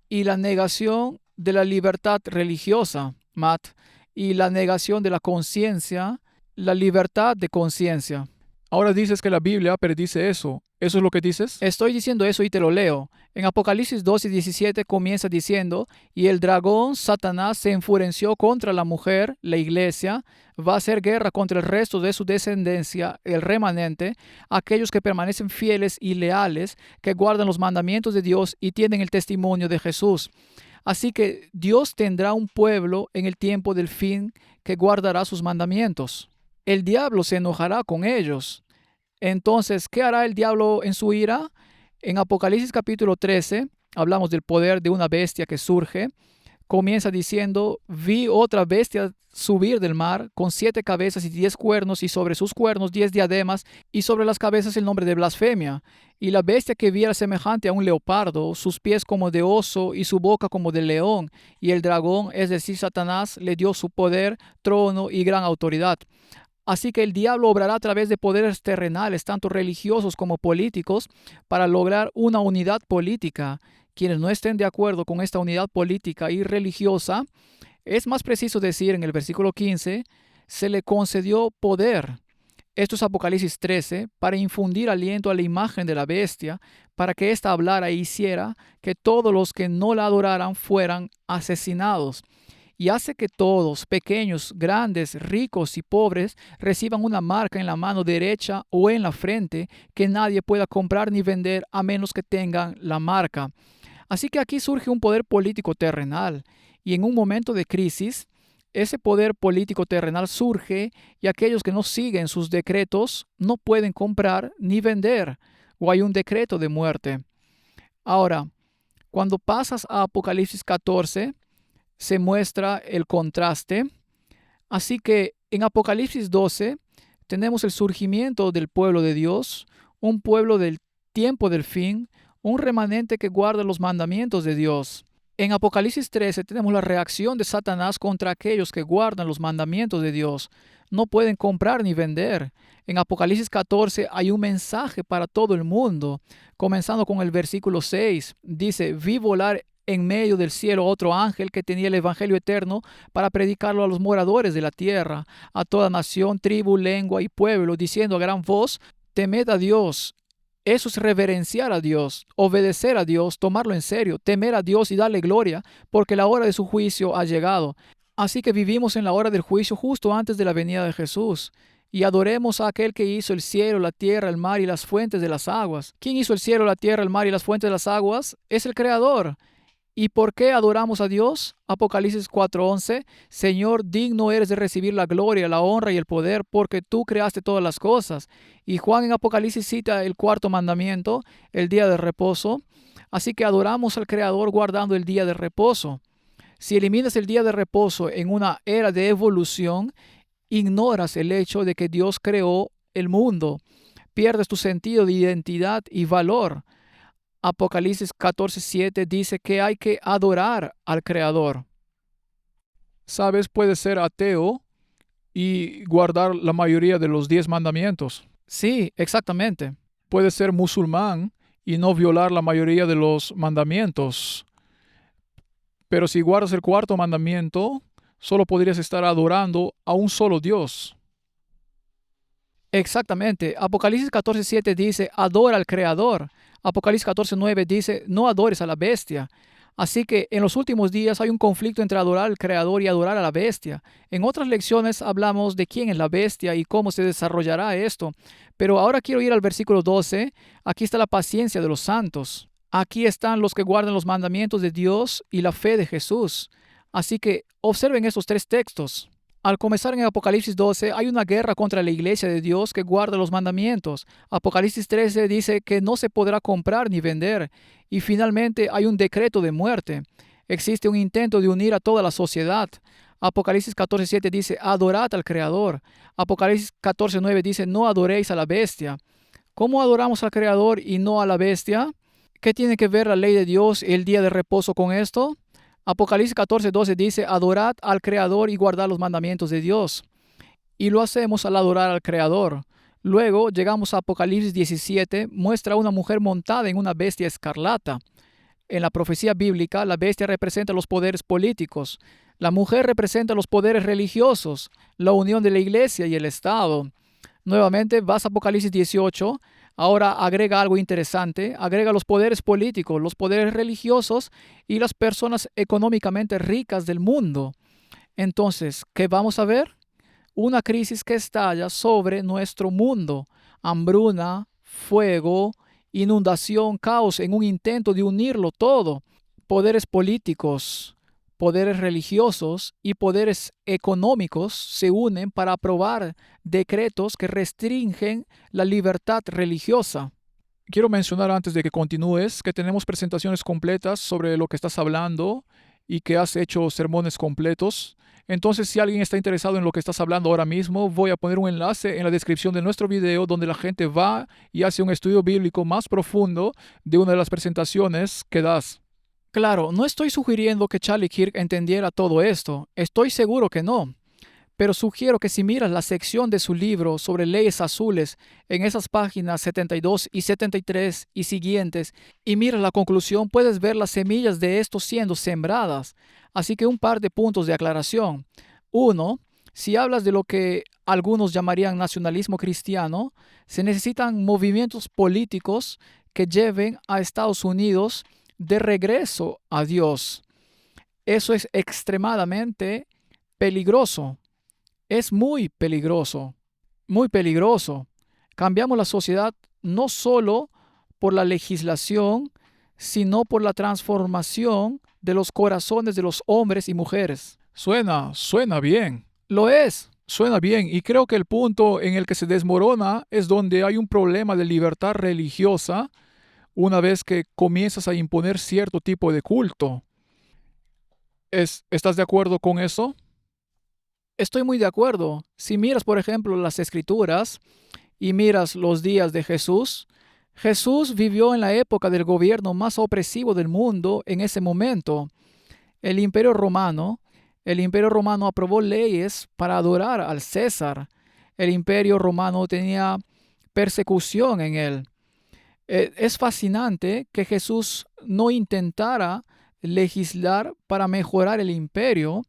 Speaker 1: y la negación de la libertad religiosa, Matt, y la negación de la conciencia, la libertad de conciencia.
Speaker 2: Ahora dices que la Biblia predice eso. ¿Eso es lo que dices?
Speaker 1: Estoy diciendo eso y te lo leo. En Apocalipsis 2 y 17 comienza diciendo, y el dragón, Satanás, se enfureció contra la mujer, la iglesia, va a hacer guerra contra el resto de su descendencia, el remanente, aquellos que permanecen fieles y leales, que guardan los mandamientos de Dios y tienen el testimonio de Jesús. Así que Dios tendrá un pueblo en el tiempo del fin que guardará sus mandamientos. El diablo se enojará con ellos. Entonces, ¿qué hará el diablo en su ira? En Apocalipsis capítulo 13, hablamos del poder de una bestia que surge. Comienza diciendo, vi otra bestia subir del mar con 7 cabezas y 10 cuernos, y sobre sus cuernos 10 diademas, y sobre las cabezas el nombre de blasfemia. Y la bestia que vi era semejante a un leopardo, sus pies como de oso y su boca como de león. Y el dragón, es decir, Satanás, le dio su poder, trono y gran autoridad. Así que el diablo obrará a través de poderes terrenales, tanto religiosos como políticos, para lograr una unidad política. Quienes no estén de acuerdo con esta unidad política y religiosa, es más preciso decir en el versículo 15, se le concedió poder. Esto es Apocalipsis 13, para infundir aliento a la imagen de la bestia, para que ésta hablara e hiciera que todos los que no la adoraran fueran asesinados. Y hace que todos, pequeños, grandes, ricos y pobres, reciban una marca en la mano derecha o en la frente, que nadie pueda comprar ni vender a menos que tengan la marca. Así que aquí surge un poder político terrenal, y en un momento de crisis, ese poder político terrenal surge y aquellos que no siguen sus decretos no pueden comprar ni vender, o hay un decreto de muerte. Ahora, cuando pasas a Apocalipsis 14, se muestra el contraste. Así que en Apocalipsis 12 tenemos el surgimiento del pueblo de Dios, un pueblo del tiempo del fin, un remanente que guarda los mandamientos de Dios. En Apocalipsis 13 tenemos la reacción de Satanás contra aquellos que guardan los mandamientos de Dios. No pueden comprar ni vender. En Apocalipsis 14 hay un mensaje para todo el mundo. Comenzando con el versículo 6, dice: vi volar en medio del cielo otro ángel que tenía el evangelio eterno para predicarlo a los moradores de la tierra, a toda nación, tribu, lengua y pueblo, diciendo a gran voz: temed a Dios. Eso es reverenciar a Dios, obedecer a Dios, tomarlo en serio, temer a Dios y darle gloria, porque la hora de su juicio ha llegado. Así que vivimos en la hora del juicio justo antes de la venida de Jesús. Y adoremos a aquel que hizo el cielo, la tierra, el mar y las fuentes de las aguas. ¿Quién hizo el cielo, la tierra, el mar y las fuentes de las aguas? Es el Creador. ¿Y por qué adoramos a Dios? Apocalipsis 4:11, Señor, digno eres de recibir la gloria, la honra y el poder, porque tú creaste todas las cosas. Y Juan en Apocalipsis cita el cuarto mandamiento, el día de reposo. Así que adoramos al Creador guardando el día de reposo. Si eliminas el día de reposo en una era de evolución, ignoras el hecho de que Dios creó el mundo. Pierdes tu sentido de identidad y valor. Apocalipsis 14:7 dice que hay que adorar al Creador.
Speaker 2: Sabes, puedes ser ateo y guardar la mayoría de los 10 mandamientos.
Speaker 1: Sí, exactamente.
Speaker 2: Puedes ser musulmán y no violar la mayoría de los mandamientos. Pero si guardas el cuarto mandamiento, solo podrías estar adorando a un solo Dios.
Speaker 1: Exactamente. Apocalipsis 14:7 dice, adora al Creador. Apocalipsis 14:9 dice, no adores a la bestia. Así que en los últimos días hay un conflicto entre adorar al Creador y adorar a la bestia. En otras lecciones hablamos de quién es la bestia y cómo se desarrollará esto. Pero ahora quiero ir al versículo 12. Aquí está la paciencia de los santos. Aquí están los que guardan los mandamientos de Dios y la fe de Jesús. Así que observen estos tres textos. Al comenzar en Apocalipsis 12, hay una guerra contra la iglesia de Dios que guarda los mandamientos. Apocalipsis 13 dice que no se podrá comprar ni vender. Y finalmente hay un decreto de muerte. Existe un intento de unir a toda la sociedad. Apocalipsis 14:7 dice, adorad al Creador. Apocalipsis 14:9 dice, no adoréis a la bestia. ¿Cómo adoramos al Creador y no a la bestia? ¿Qué tiene que ver la ley de Dios y el día de reposo con esto? Apocalipsis 14:12 dice, adorad al Creador y guardad los mandamientos de Dios. Y lo hacemos al adorar al Creador. Luego llegamos a Apocalipsis 17, muestra a una mujer montada en una bestia escarlata. En la profecía bíblica, la bestia representa los poderes políticos. La mujer representa los poderes religiosos, la unión de la iglesia y el Estado. Nuevamente vas a Apocalipsis 18. Ahora agrega algo interesante, agrega los poderes políticos, los poderes religiosos y las personas económicamente ricas del mundo. Entonces, ¿qué vamos a ver? Una crisis que estalla sobre nuestro mundo. Hambruna, fuego, inundación, caos en un intento de unirlo todo. Poderes políticos, poderes religiosos y poderes económicos se unen para aprobar decretos que restringen la libertad religiosa.
Speaker 2: Quiero mencionar antes de que continúes que tenemos presentaciones completas sobre lo que estás hablando y que has hecho sermones completos. Entonces, si alguien está interesado en lo que estás hablando ahora mismo, voy a poner un enlace en la descripción de nuestro video donde la gente va y hace un estudio bíblico más profundo de una de las presentaciones que das.
Speaker 1: Claro, no estoy sugiriendo que Charlie Kirk entendiera todo esto, estoy seguro que no. Pero sugiero que si miras la sección de su libro sobre leyes azules en esas páginas 72 y 73 y siguientes y miras la conclusión, puedes ver las semillas de esto siendo sembradas. Así que un par de puntos de aclaración. Uno, si hablas de lo que algunos llamarían nacionalismo cristiano, se necesitan movimientos políticos que lleven a Estados Unidos de regreso a Dios. Eso es extremadamente peligroso. Es muy peligroso, muy peligroso. Cambiamos la sociedad no solo por la legislación, sino por la transformación de los corazones de los hombres y mujeres.
Speaker 2: Suena bien.
Speaker 1: Lo es.
Speaker 2: Suena bien, y creo que el punto en el que se desmorona es donde hay un problema de libertad religiosa una vez que comienzas a imponer cierto tipo de culto. ¿Estás de acuerdo con eso?
Speaker 1: Estoy muy de acuerdo. Si miras, por ejemplo, las Escrituras y miras los días de Jesús, Jesús vivió en la época del gobierno más opresivo del mundo en ese momento. El Imperio Romano, el Imperio Romano aprobó leyes para adorar al César. El Imperio Romano tenía persecución en él. Es fascinante que Jesús no intentara legislar para mejorar el imperio,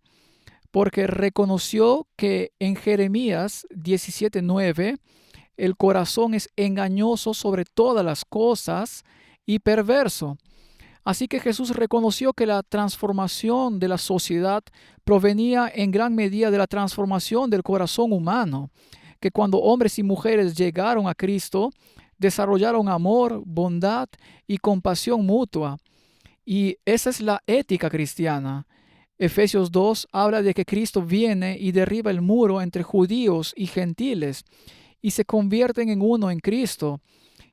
Speaker 1: porque reconoció que en Jeremías 17:9 el corazón es engañoso sobre todas las cosas y perverso. Así que Jesús reconoció que la transformación de la sociedad provenía en gran medida de la transformación del corazón humano, que cuando hombres y mujeres llegaron a Cristo, desarrollaron amor, bondad y compasión mutua. Y esa es la ética cristiana. Efesios 2 habla de que Cristo viene y derriba el muro entre judíos y gentiles y se convierten en uno en Cristo.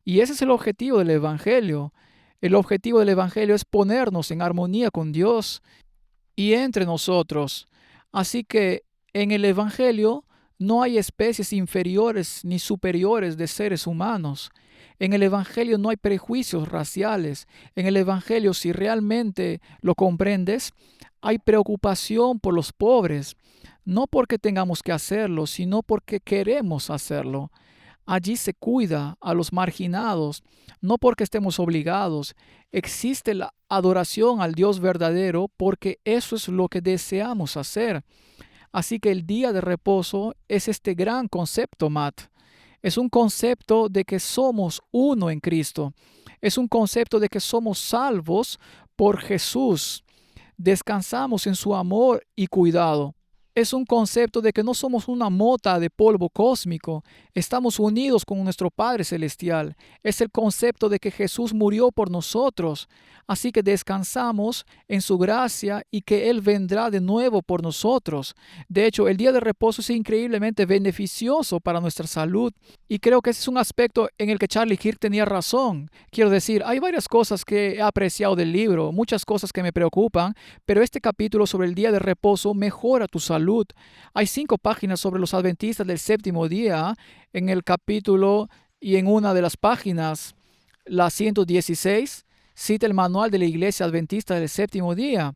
Speaker 1: Y ese es el objetivo del Evangelio. El objetivo del Evangelio es ponernos en armonía con Dios y entre nosotros. Así que en el Evangelio no hay especies inferiores ni superiores de seres humanos. En el Evangelio no hay prejuicios raciales. En el Evangelio, si realmente lo comprendes, hay preocupación por los pobres, no porque tengamos que hacerlo, sino porque queremos hacerlo. Allí se cuida a los marginados, no porque estemos obligados. Existe la adoración al Dios verdadero porque eso es lo que deseamos hacer. Así que el día de reposo es este gran concepto, Matt. Es un concepto de que somos uno en Cristo. Es un concepto de que somos salvos por Jesús. Descansamos en su amor y cuidado. Es un concepto de que no somos una mota de polvo cósmico, estamos unidos con nuestro Padre Celestial. Es el concepto de que Jesús murió por nosotros, así que descansamos en su gracia y que Él vendrá de nuevo por nosotros. De hecho, el día de reposo es increíblemente beneficioso para nuestra salud y creo que ese es un aspecto en el que Charlie Kirk tenía razón. Quiero decir, hay varias cosas que he apreciado del libro, muchas cosas que me preocupan, pero este capítulo sobre el día de reposo mejora tu salud. Hay 5 páginas sobre los adventistas del séptimo día en el capítulo y en una de las páginas, la 116, cita el manual de la Iglesia Adventista del séptimo día.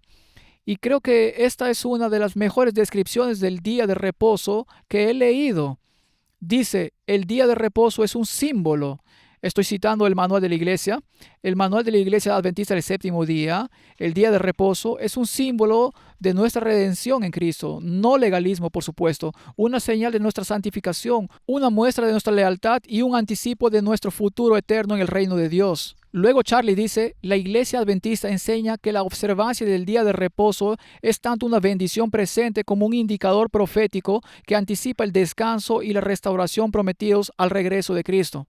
Speaker 1: Y creo que esta es una de las mejores descripciones del día de reposo que he leído. Dice, el día de reposo es un símbolo. Estoy citando el manual de la iglesia. El manual de la iglesia adventista del séptimo día, el día de reposo, es un símbolo de nuestra redención en Cristo. No legalismo, por supuesto. Una señal de nuestra santificación, una muestra de nuestra lealtad y un anticipo de nuestro futuro eterno en el reino de Dios. Luego Charlie dice, la iglesia adventista enseña que la observancia del día de reposo es tanto una bendición presente como un indicador profético que anticipa el descanso y la restauración prometidos al regreso de Cristo.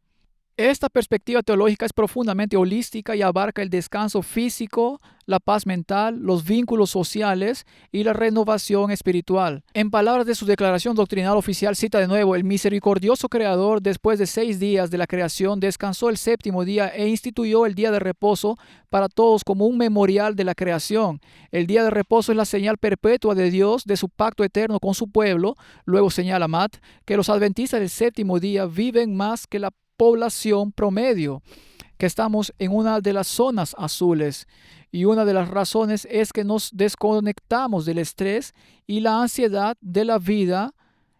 Speaker 1: Esta perspectiva teológica es profundamente holística y abarca el descanso físico, la paz mental, los vínculos sociales y la renovación espiritual. En palabras de su declaración doctrinal oficial, cita de nuevo, el misericordioso Creador, después de 6 días de la creación, descansó el séptimo día e instituyó el día de reposo para todos como un memorial de la creación. El día de reposo es la señal perpetua de Dios, de su pacto eterno con su pueblo. Luego señala Matt que los adventistas del séptimo día viven más que la población promedio, que estamos en una de las zonas azules y una de las razones es que nos desconectamos del estrés y la ansiedad de la vida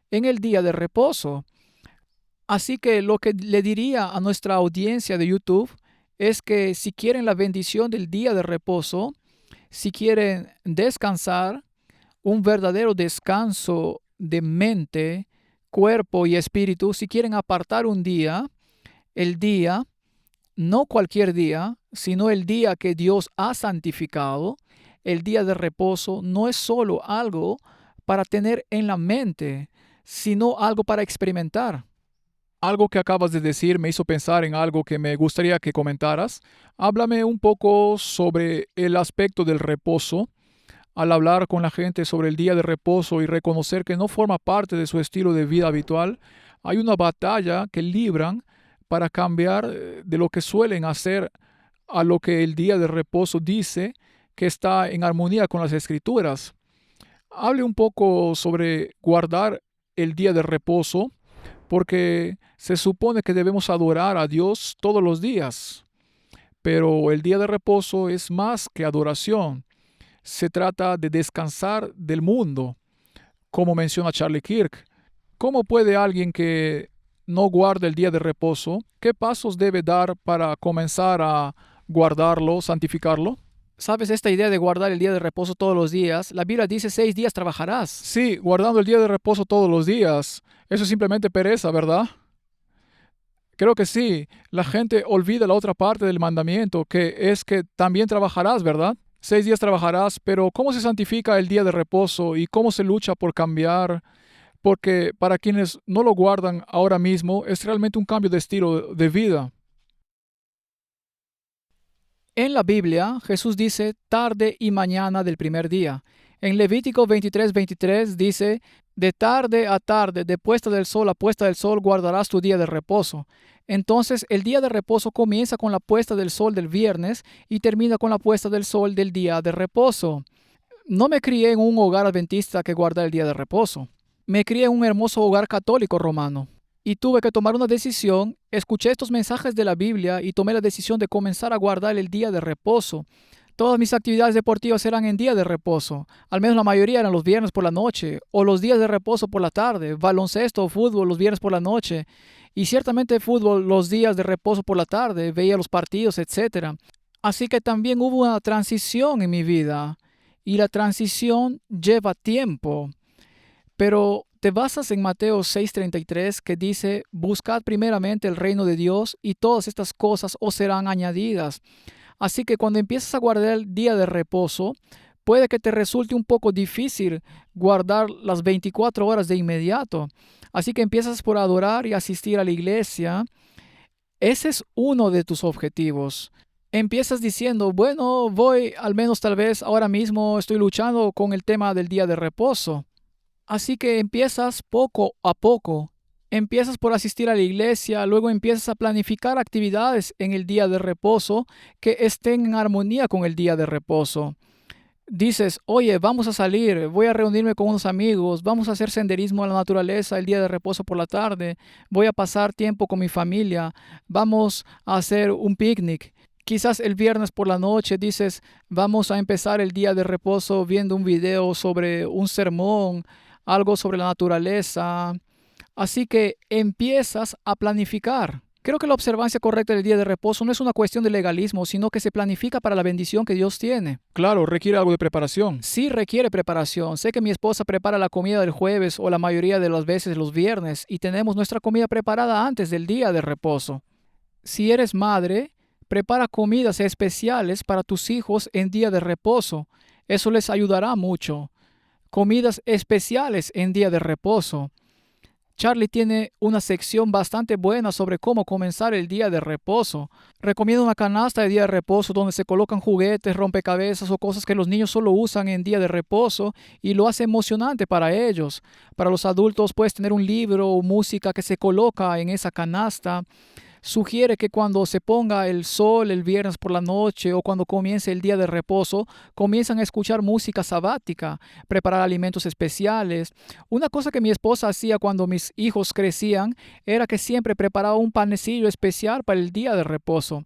Speaker 1: en el día de reposo. Así que lo que le diría a nuestra audiencia de YouTube es que si quieren la bendición del día de reposo, si quieren descansar, un verdadero descanso de mente, cuerpo y espíritu, si quieren apartar un día, el día, no cualquier día, sino el día que Dios ha santificado, el día de reposo no es solo algo para tener en la mente, sino algo para experimentar.
Speaker 2: Algo que acabas de decir me hizo pensar en algo que me gustaría que comentaras. Háblame un poco sobre el aspecto del reposo. Al hablar con la gente sobre el día de reposo y reconocer que no forma parte de su estilo de vida habitual, hay una batalla que libran para cambiar de lo que suelen hacer a lo que el día de reposo dice que está en armonía con las Escrituras. Hable un poco sobre guardar el día de reposo, porque se supone que debemos adorar a Dios todos los días. Pero el día de reposo es más que adoración. Se trata de descansar del mundo, como menciona Charlie Kirk. ¿Cómo puede alguien que no guarda el día de reposo, qué pasos debe dar para comenzar a guardarlo, santificarlo?
Speaker 1: ¿Sabes esta idea de guardar el día de reposo todos los días? La Biblia dice 6 días trabajarás.
Speaker 2: Sí, guardando el día de reposo todos los días. Eso es simplemente pereza, ¿verdad? Creo que sí. La gente olvida la otra parte del mandamiento, que es que también trabajarás, ¿verdad? 6 días trabajarás, pero ¿cómo se santifica el día de reposo y cómo se lucha por cambiar? Porque para quienes no lo guardan ahora mismo, es realmente un cambio de estilo de vida.
Speaker 1: En la Biblia, Jesús dice tarde y mañana del primer día. En Levítico 23:23 dice, de tarde a tarde, de puesta del sol a puesta del sol, guardarás tu día de reposo. Entonces, el día de reposo comienza con la puesta del sol del viernes y termina con la puesta del sol del día de reposo. No me crié en un hogar adventista que guarda el día de reposo. Me crié en un hermoso hogar católico romano. Y tuve que tomar una decisión. Escuché estos mensajes de la Biblia y tomé la decisión de comenzar a guardar el día de reposo. Todas mis actividades deportivas eran en día de reposo. Al menos la mayoría eran los viernes por la noche o los días de reposo por la tarde. Baloncesto o fútbol los viernes por la noche. Y ciertamente fútbol los días de reposo por la tarde. Veía los partidos, etc. Así que también hubo una transición en mi vida. Y la transición lleva tiempo. Pero te basas en Mateo 6:33 que dice, buscad primeramente el reino de Dios y todas estas cosas os serán añadidas. Así que cuando empiezas a guardar el día de reposo, puede que te resulte un poco difícil guardar las 24 horas de inmediato. Así que empiezas por adorar y asistir a la iglesia. Ese es uno de tus objetivos. Empiezas diciendo, bueno, voy al menos tal vez ahora mismo estoy luchando con el tema del día de reposo. Así que empiezas poco a poco. Empiezas por asistir a la iglesia, luego empiezas a planificar actividades en el día de reposo que estén en armonía con el día de reposo. Dices, oye, vamos a salir, voy a reunirme con unos amigos, vamos a hacer senderismo a la naturaleza el día de reposo por la tarde, voy a pasar tiempo con mi familia, vamos a hacer un picnic. Quizás el viernes por la noche dices, vamos a empezar el día de reposo viendo un video sobre un sermón, algo sobre la naturaleza. Así que empiezas a planificar. Creo que la observancia correcta del día de reposo no es una cuestión de legalismo, sino que se planifica para la bendición que Dios tiene.
Speaker 2: Claro, requiere algo de preparación.
Speaker 1: Sí requiere preparación. Sé que mi esposa prepara la comida del jueves o la mayoría de las veces los viernes y tenemos nuestra comida preparada antes del día de reposo. Si eres madre, prepara comidas especiales para tus hijos en día de reposo. Eso les ayudará mucho. Comidas especiales en día de reposo. Charlie tiene una sección bastante buena sobre cómo comenzar el día de reposo. Recomiendo una canasta de día de reposo donde se colocan juguetes, rompecabezas o cosas que los niños solo usan en día de reposo y lo hace emocionante para ellos. Para los adultos puedes tener un libro o música que se coloca en esa canasta. Sugiere que cuando se ponga el sol el viernes por la noche o cuando comience el día de reposo, comienzan a escuchar música sabática, preparar alimentos especiales. Una cosa que mi esposa hacía cuando mis hijos crecían era que siempre preparaba un panecillo especial para el día de reposo.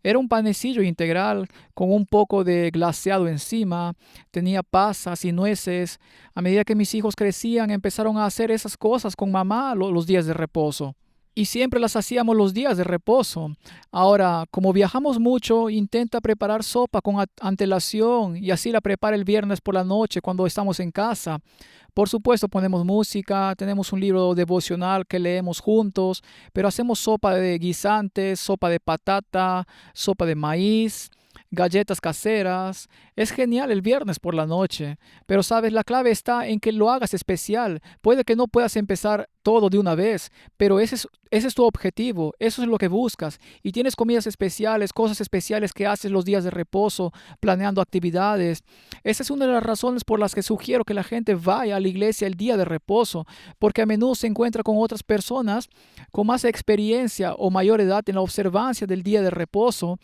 Speaker 1: Era un panecillo integral con un poco de glaseado encima, tenía pasas y nueces. A medida que mis hijos crecían, empezaron a hacer esas cosas con mamá los días de reposo. Y siempre las hacíamos los días de reposo. Ahora, como viajamos mucho, intenta preparar sopa con antelación y así la prepara el viernes por la noche cuando estamos en casa. Por supuesto, ponemos música, tenemos un libro devocional que leemos juntos, pero hacemos sopa de guisantes, sopa de patata, sopa de maíz, galletas caseras. Es genial el viernes por la noche, pero sabes, la clave está en que lo hagas especial. Puede que no puedas empezar todo de una vez, pero ese es tu objetivo, eso es lo que buscas. Y tienes comidas especiales, cosas especiales que haces los días de reposo, planeando actividades. Esa es una de las razones por las que sugiero que la gente vaya a la iglesia el día de reposo, porque a menudo se encuentra con otras personas con más experiencia o mayor edad en la observancia del día de reposo.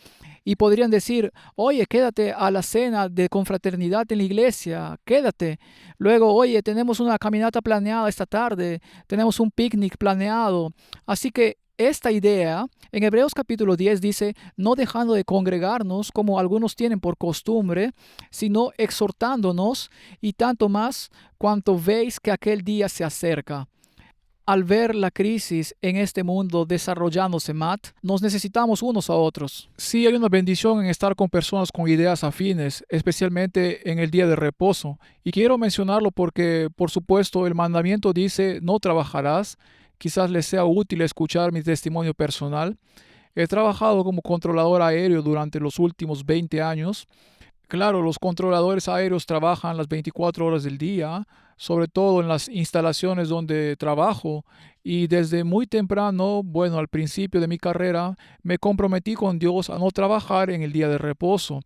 Speaker 1: Y podrían decir, oye, quédate a la cena de confraternidad en la iglesia, quédate. Luego, oye, tenemos una caminata planeada esta tarde, tenemos un picnic planeado. Así que esta idea, en Hebreos capítulo 10 dice, no dejando de congregarnos como algunos tienen por costumbre, sino exhortándonos y tanto más cuanto veis que aquel día se acerca. Al ver la crisis en este mundo desarrollándose, Matt, nos necesitamos unos a otros.
Speaker 2: Sí, hay una bendición en estar con personas con ideas afines, especialmente en el día de reposo. Y quiero mencionarlo porque, por supuesto, el mandamiento dice, no trabajarás. Quizás les sea útil escuchar mi testimonio personal. He trabajado como controlador aéreo durante los últimos 20 años. Claro, los controladores aéreos trabajan las 24 horas del día, sobre todo en las instalaciones donde trabajo, y desde muy temprano, bueno, al principio de mi carrera, me comprometí con Dios a no trabajar en el día de reposo,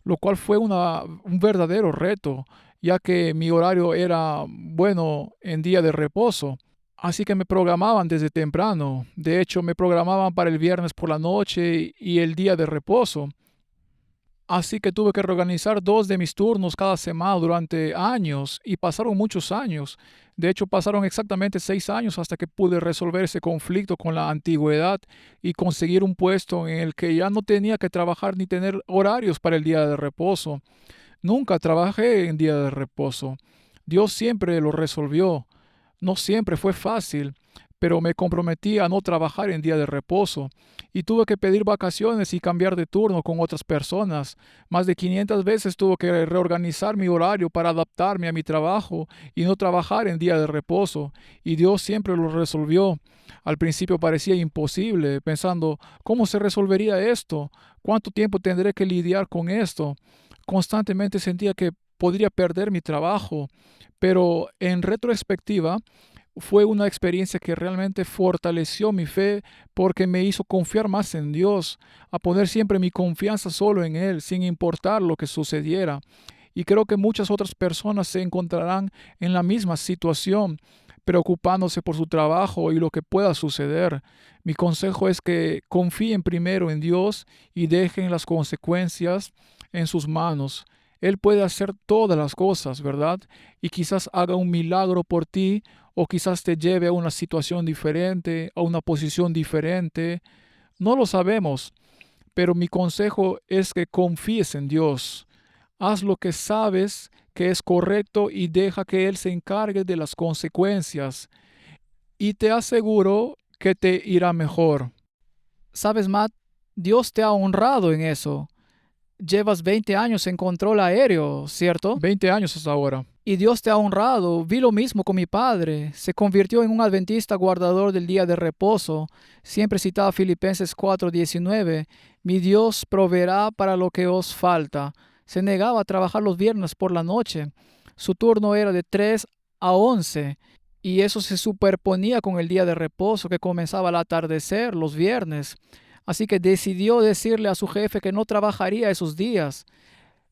Speaker 2: lo cual fue un verdadero reto, ya que mi horario era, bueno, en día de reposo. Así que me programaban desde temprano. De hecho, me programaban para el viernes por la noche y el día de reposo. Así que tuve que reorganizar 2 de mis turnos cada semana durante años y pasaron muchos años. De hecho, pasaron exactamente 6 años hasta que pude resolver ese conflicto con la antigüedad y conseguir un puesto en el que ya no tenía que trabajar ni tener horarios para el día de reposo. Nunca trabajé en día de reposo. Dios siempre lo resolvió. No siempre fue fácil, pero me comprometí a no trabajar en día de reposo y tuve que pedir vacaciones y cambiar de turno con otras personas. Más de 500 veces tuve que reorganizar mi horario para adaptarme a mi trabajo y no trabajar en día de reposo. Y Dios siempre lo resolvió. Al principio parecía imposible, pensando, ¿cómo se resolvería esto? ¿Cuánto tiempo tendré que lidiar con esto? Constantemente sentía que podría perder mi trabajo, pero en retrospectiva, fue una experiencia que realmente fortaleció mi fe porque me hizo confiar más en Dios, a poner siempre mi confianza solo en Él, sin importar lo que sucediera. Y creo que muchas otras personas se encontrarán en la misma situación, preocupándose por su trabajo y lo que pueda suceder. Mi consejo es que confíen primero en Dios y dejen las consecuencias en sus manos. Él puede hacer todas las cosas, ¿verdad? Y quizás haga un milagro por ti o quizás te lleve a una situación diferente, a una posición diferente. No lo sabemos, pero mi consejo es que confíes en Dios. Haz lo que sabes que es correcto y deja que Él se encargue de las consecuencias. Y te aseguro que te irá mejor.
Speaker 1: ¿Sabes, Matt? Dios te ha honrado en eso. Llevas 20 años en control aéreo, ¿cierto?
Speaker 2: 20 años hasta ahora.
Speaker 1: Y Dios te ha honrado. Vi lo mismo con mi padre. Se convirtió en un adventista guardador del día de reposo. Siempre citaba Filipenses 4:19. Mi Dios proveerá para lo que os falta. Se negaba a trabajar los viernes por la noche. Su turno era de 3 a 11. Y eso se superponía con el día de reposo que comenzaba al atardecer los viernes. Así que decidió decirle a su jefe que no trabajaría esos días.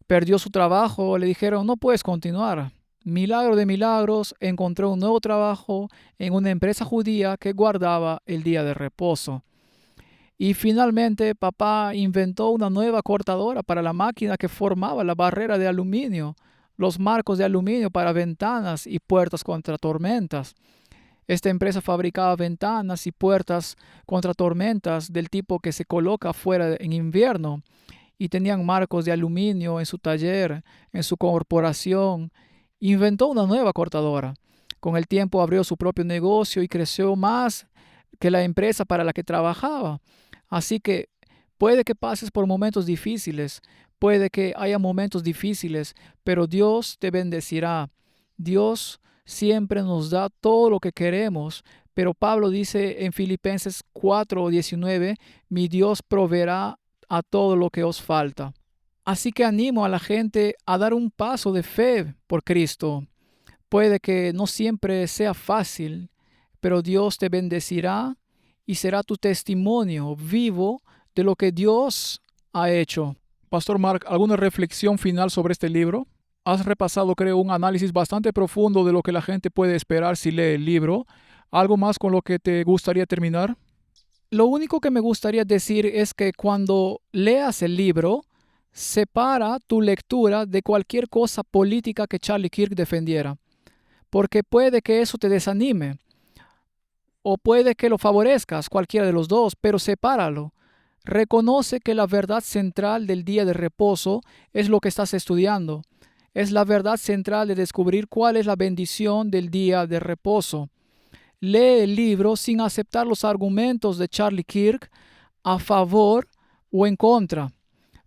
Speaker 1: Perdió su trabajo, le dijeron, no puedes continuar. Milagro de milagros, encontró un nuevo trabajo en una empresa judía que guardaba el día de reposo. Y finalmente papá inventó una nueva cortadora para la máquina que formaba la barrera de aluminio, los marcos de aluminio para ventanas y puertas contra tormentas. Esta empresa fabricaba ventanas y puertas contra tormentas del tipo que se coloca afuera en invierno y tenían marcos de aluminio en su taller, en su corporación. Inventó una nueva cortadora. Con el tiempo abrió su propio negocio y creció más que la empresa para la que trabajaba. Así que puede que pases por momentos difíciles, puede que haya momentos difíciles, pero Dios te bendecirá. Dios siempre nos da todo lo que queremos, pero Pablo dice en Filipenses 4:19, mi Dios proveerá a todo lo que os falta. Así que animo a la gente a dar un paso de fe por Cristo. Puede que no siempre sea fácil, pero Dios te bendecirá y será tu testimonio vivo de lo que Dios ha hecho.
Speaker 2: Pastor Mark, ¿alguna reflexión final sobre este libro? Has repasado, creo, un análisis bastante profundo de lo que la gente puede esperar si lee el libro. ¿Algo más con lo que te gustaría terminar?
Speaker 1: Lo único que me gustaría decir es que cuando leas el libro, separa tu lectura de cualquier cosa política que Charlie Kirk defendiera, porque puede que eso te desanime o puede que lo favorezcas, cualquiera de los dos, pero sepáralo. Reconoce que la verdad central del día de reposo es lo que estás estudiando. Es la verdad central de descubrir cuál es la bendición del día de reposo. Lee el libro sin aceptar los argumentos de Charlie Kirk a favor o en contra.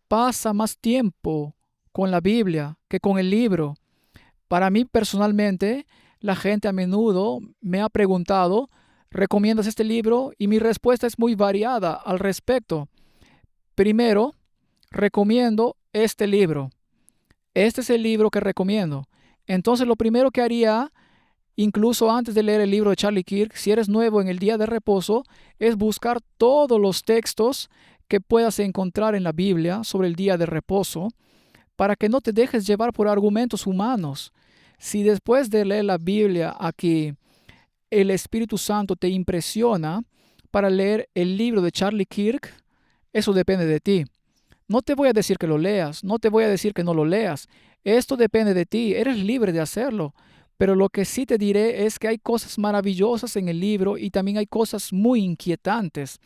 Speaker 1: Pasa más tiempo con la Biblia que con el libro. Para mí personalmente, la gente a menudo me ha preguntado, ¿recomiendas este libro? Y mi respuesta es muy variada al respecto. Primero, recomiendo este libro. Este es el libro que recomiendo. Entonces, lo primero que haría, incluso antes de leer el libro de Charlie Kirk, si eres nuevo en el día de reposo, es buscar todos los textos que puedas encontrar en la Biblia sobre el día de reposo, para que no te dejes llevar por argumentos humanos. Si después de leer la Biblia aquí el Espíritu Santo te impresiona para leer el libro de Charlie Kirk, eso depende de ti. No te voy a decir que lo leas, no te voy a decir que no lo leas. Esto depende de ti, eres libre de hacerlo. Pero lo que sí te diré es que hay cosas maravillosas en el libro y también hay cosas muy inquietantes.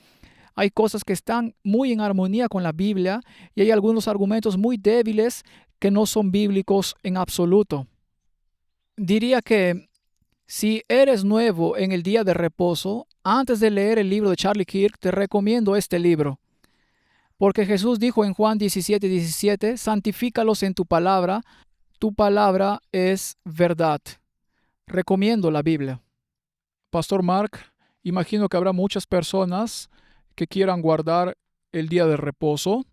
Speaker 1: Hay cosas que están muy en armonía con la Biblia y hay algunos argumentos muy débiles que no son bíblicos en absoluto. Diría que si eres nuevo en el día de reposo, antes de leer el libro de Charlie Kirk, te recomiendo este libro. Porque Jesús dijo en Juan 17:17, santifícalos en tu palabra es verdad. Recomiendo la Biblia.
Speaker 2: Pastor Mark, imagino que habrá muchas personas que quieran guardar el día de reposo,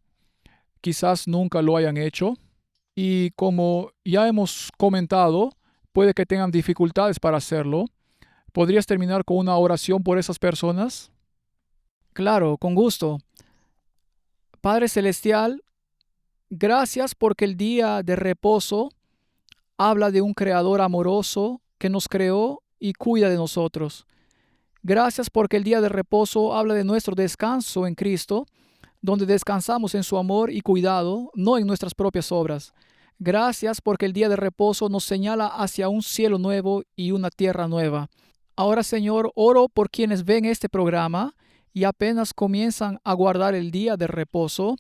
Speaker 2: quizás nunca lo hayan hecho, y como ya hemos comentado, puede que tengan dificultades para hacerlo. ¿Podrías terminar con una oración por esas personas?
Speaker 1: Claro, con gusto. Padre Celestial, gracias porque el día de reposo habla de un creador amoroso que nos creó y cuida de nosotros. Gracias porque el día de reposo habla de nuestro descanso en Cristo, donde descansamos en su amor y cuidado, no en nuestras propias obras. Gracias porque el día de reposo nos señala hacia un cielo nuevo y una tierra nueva. Ahora, Señor, oro por quienes ven este programa y apenas comienzan a guardar el día de reposo.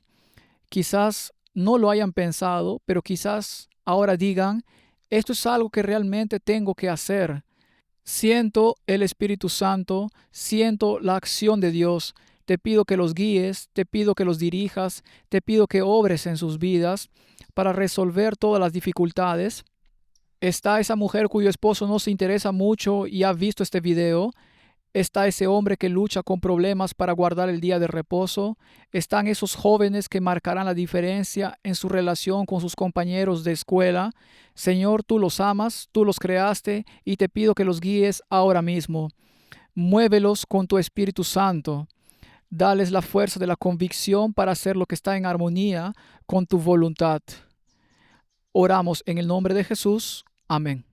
Speaker 1: Quizás no lo hayan pensado, pero quizás ahora digan, esto es algo que realmente tengo que hacer. Siento el Espíritu Santo, siento la acción de Dios. Te pido que los guíes, te pido que los dirijas, te pido que obres en sus vidas para resolver todas las dificultades. Está esa mujer cuyo esposo no se interesa mucho y ha visto este video. Está ese hombre que lucha con problemas para guardar el día de reposo. Están esos jóvenes que marcarán la diferencia en su relación con sus compañeros de escuela. Señor, tú los amas, tú los creaste y te pido que los guíes ahora mismo. Muévelos con tu Espíritu Santo. Dales la fuerza de la convicción para hacer lo que está en armonía con tu voluntad. Oramos en el nombre de Jesús. Amén.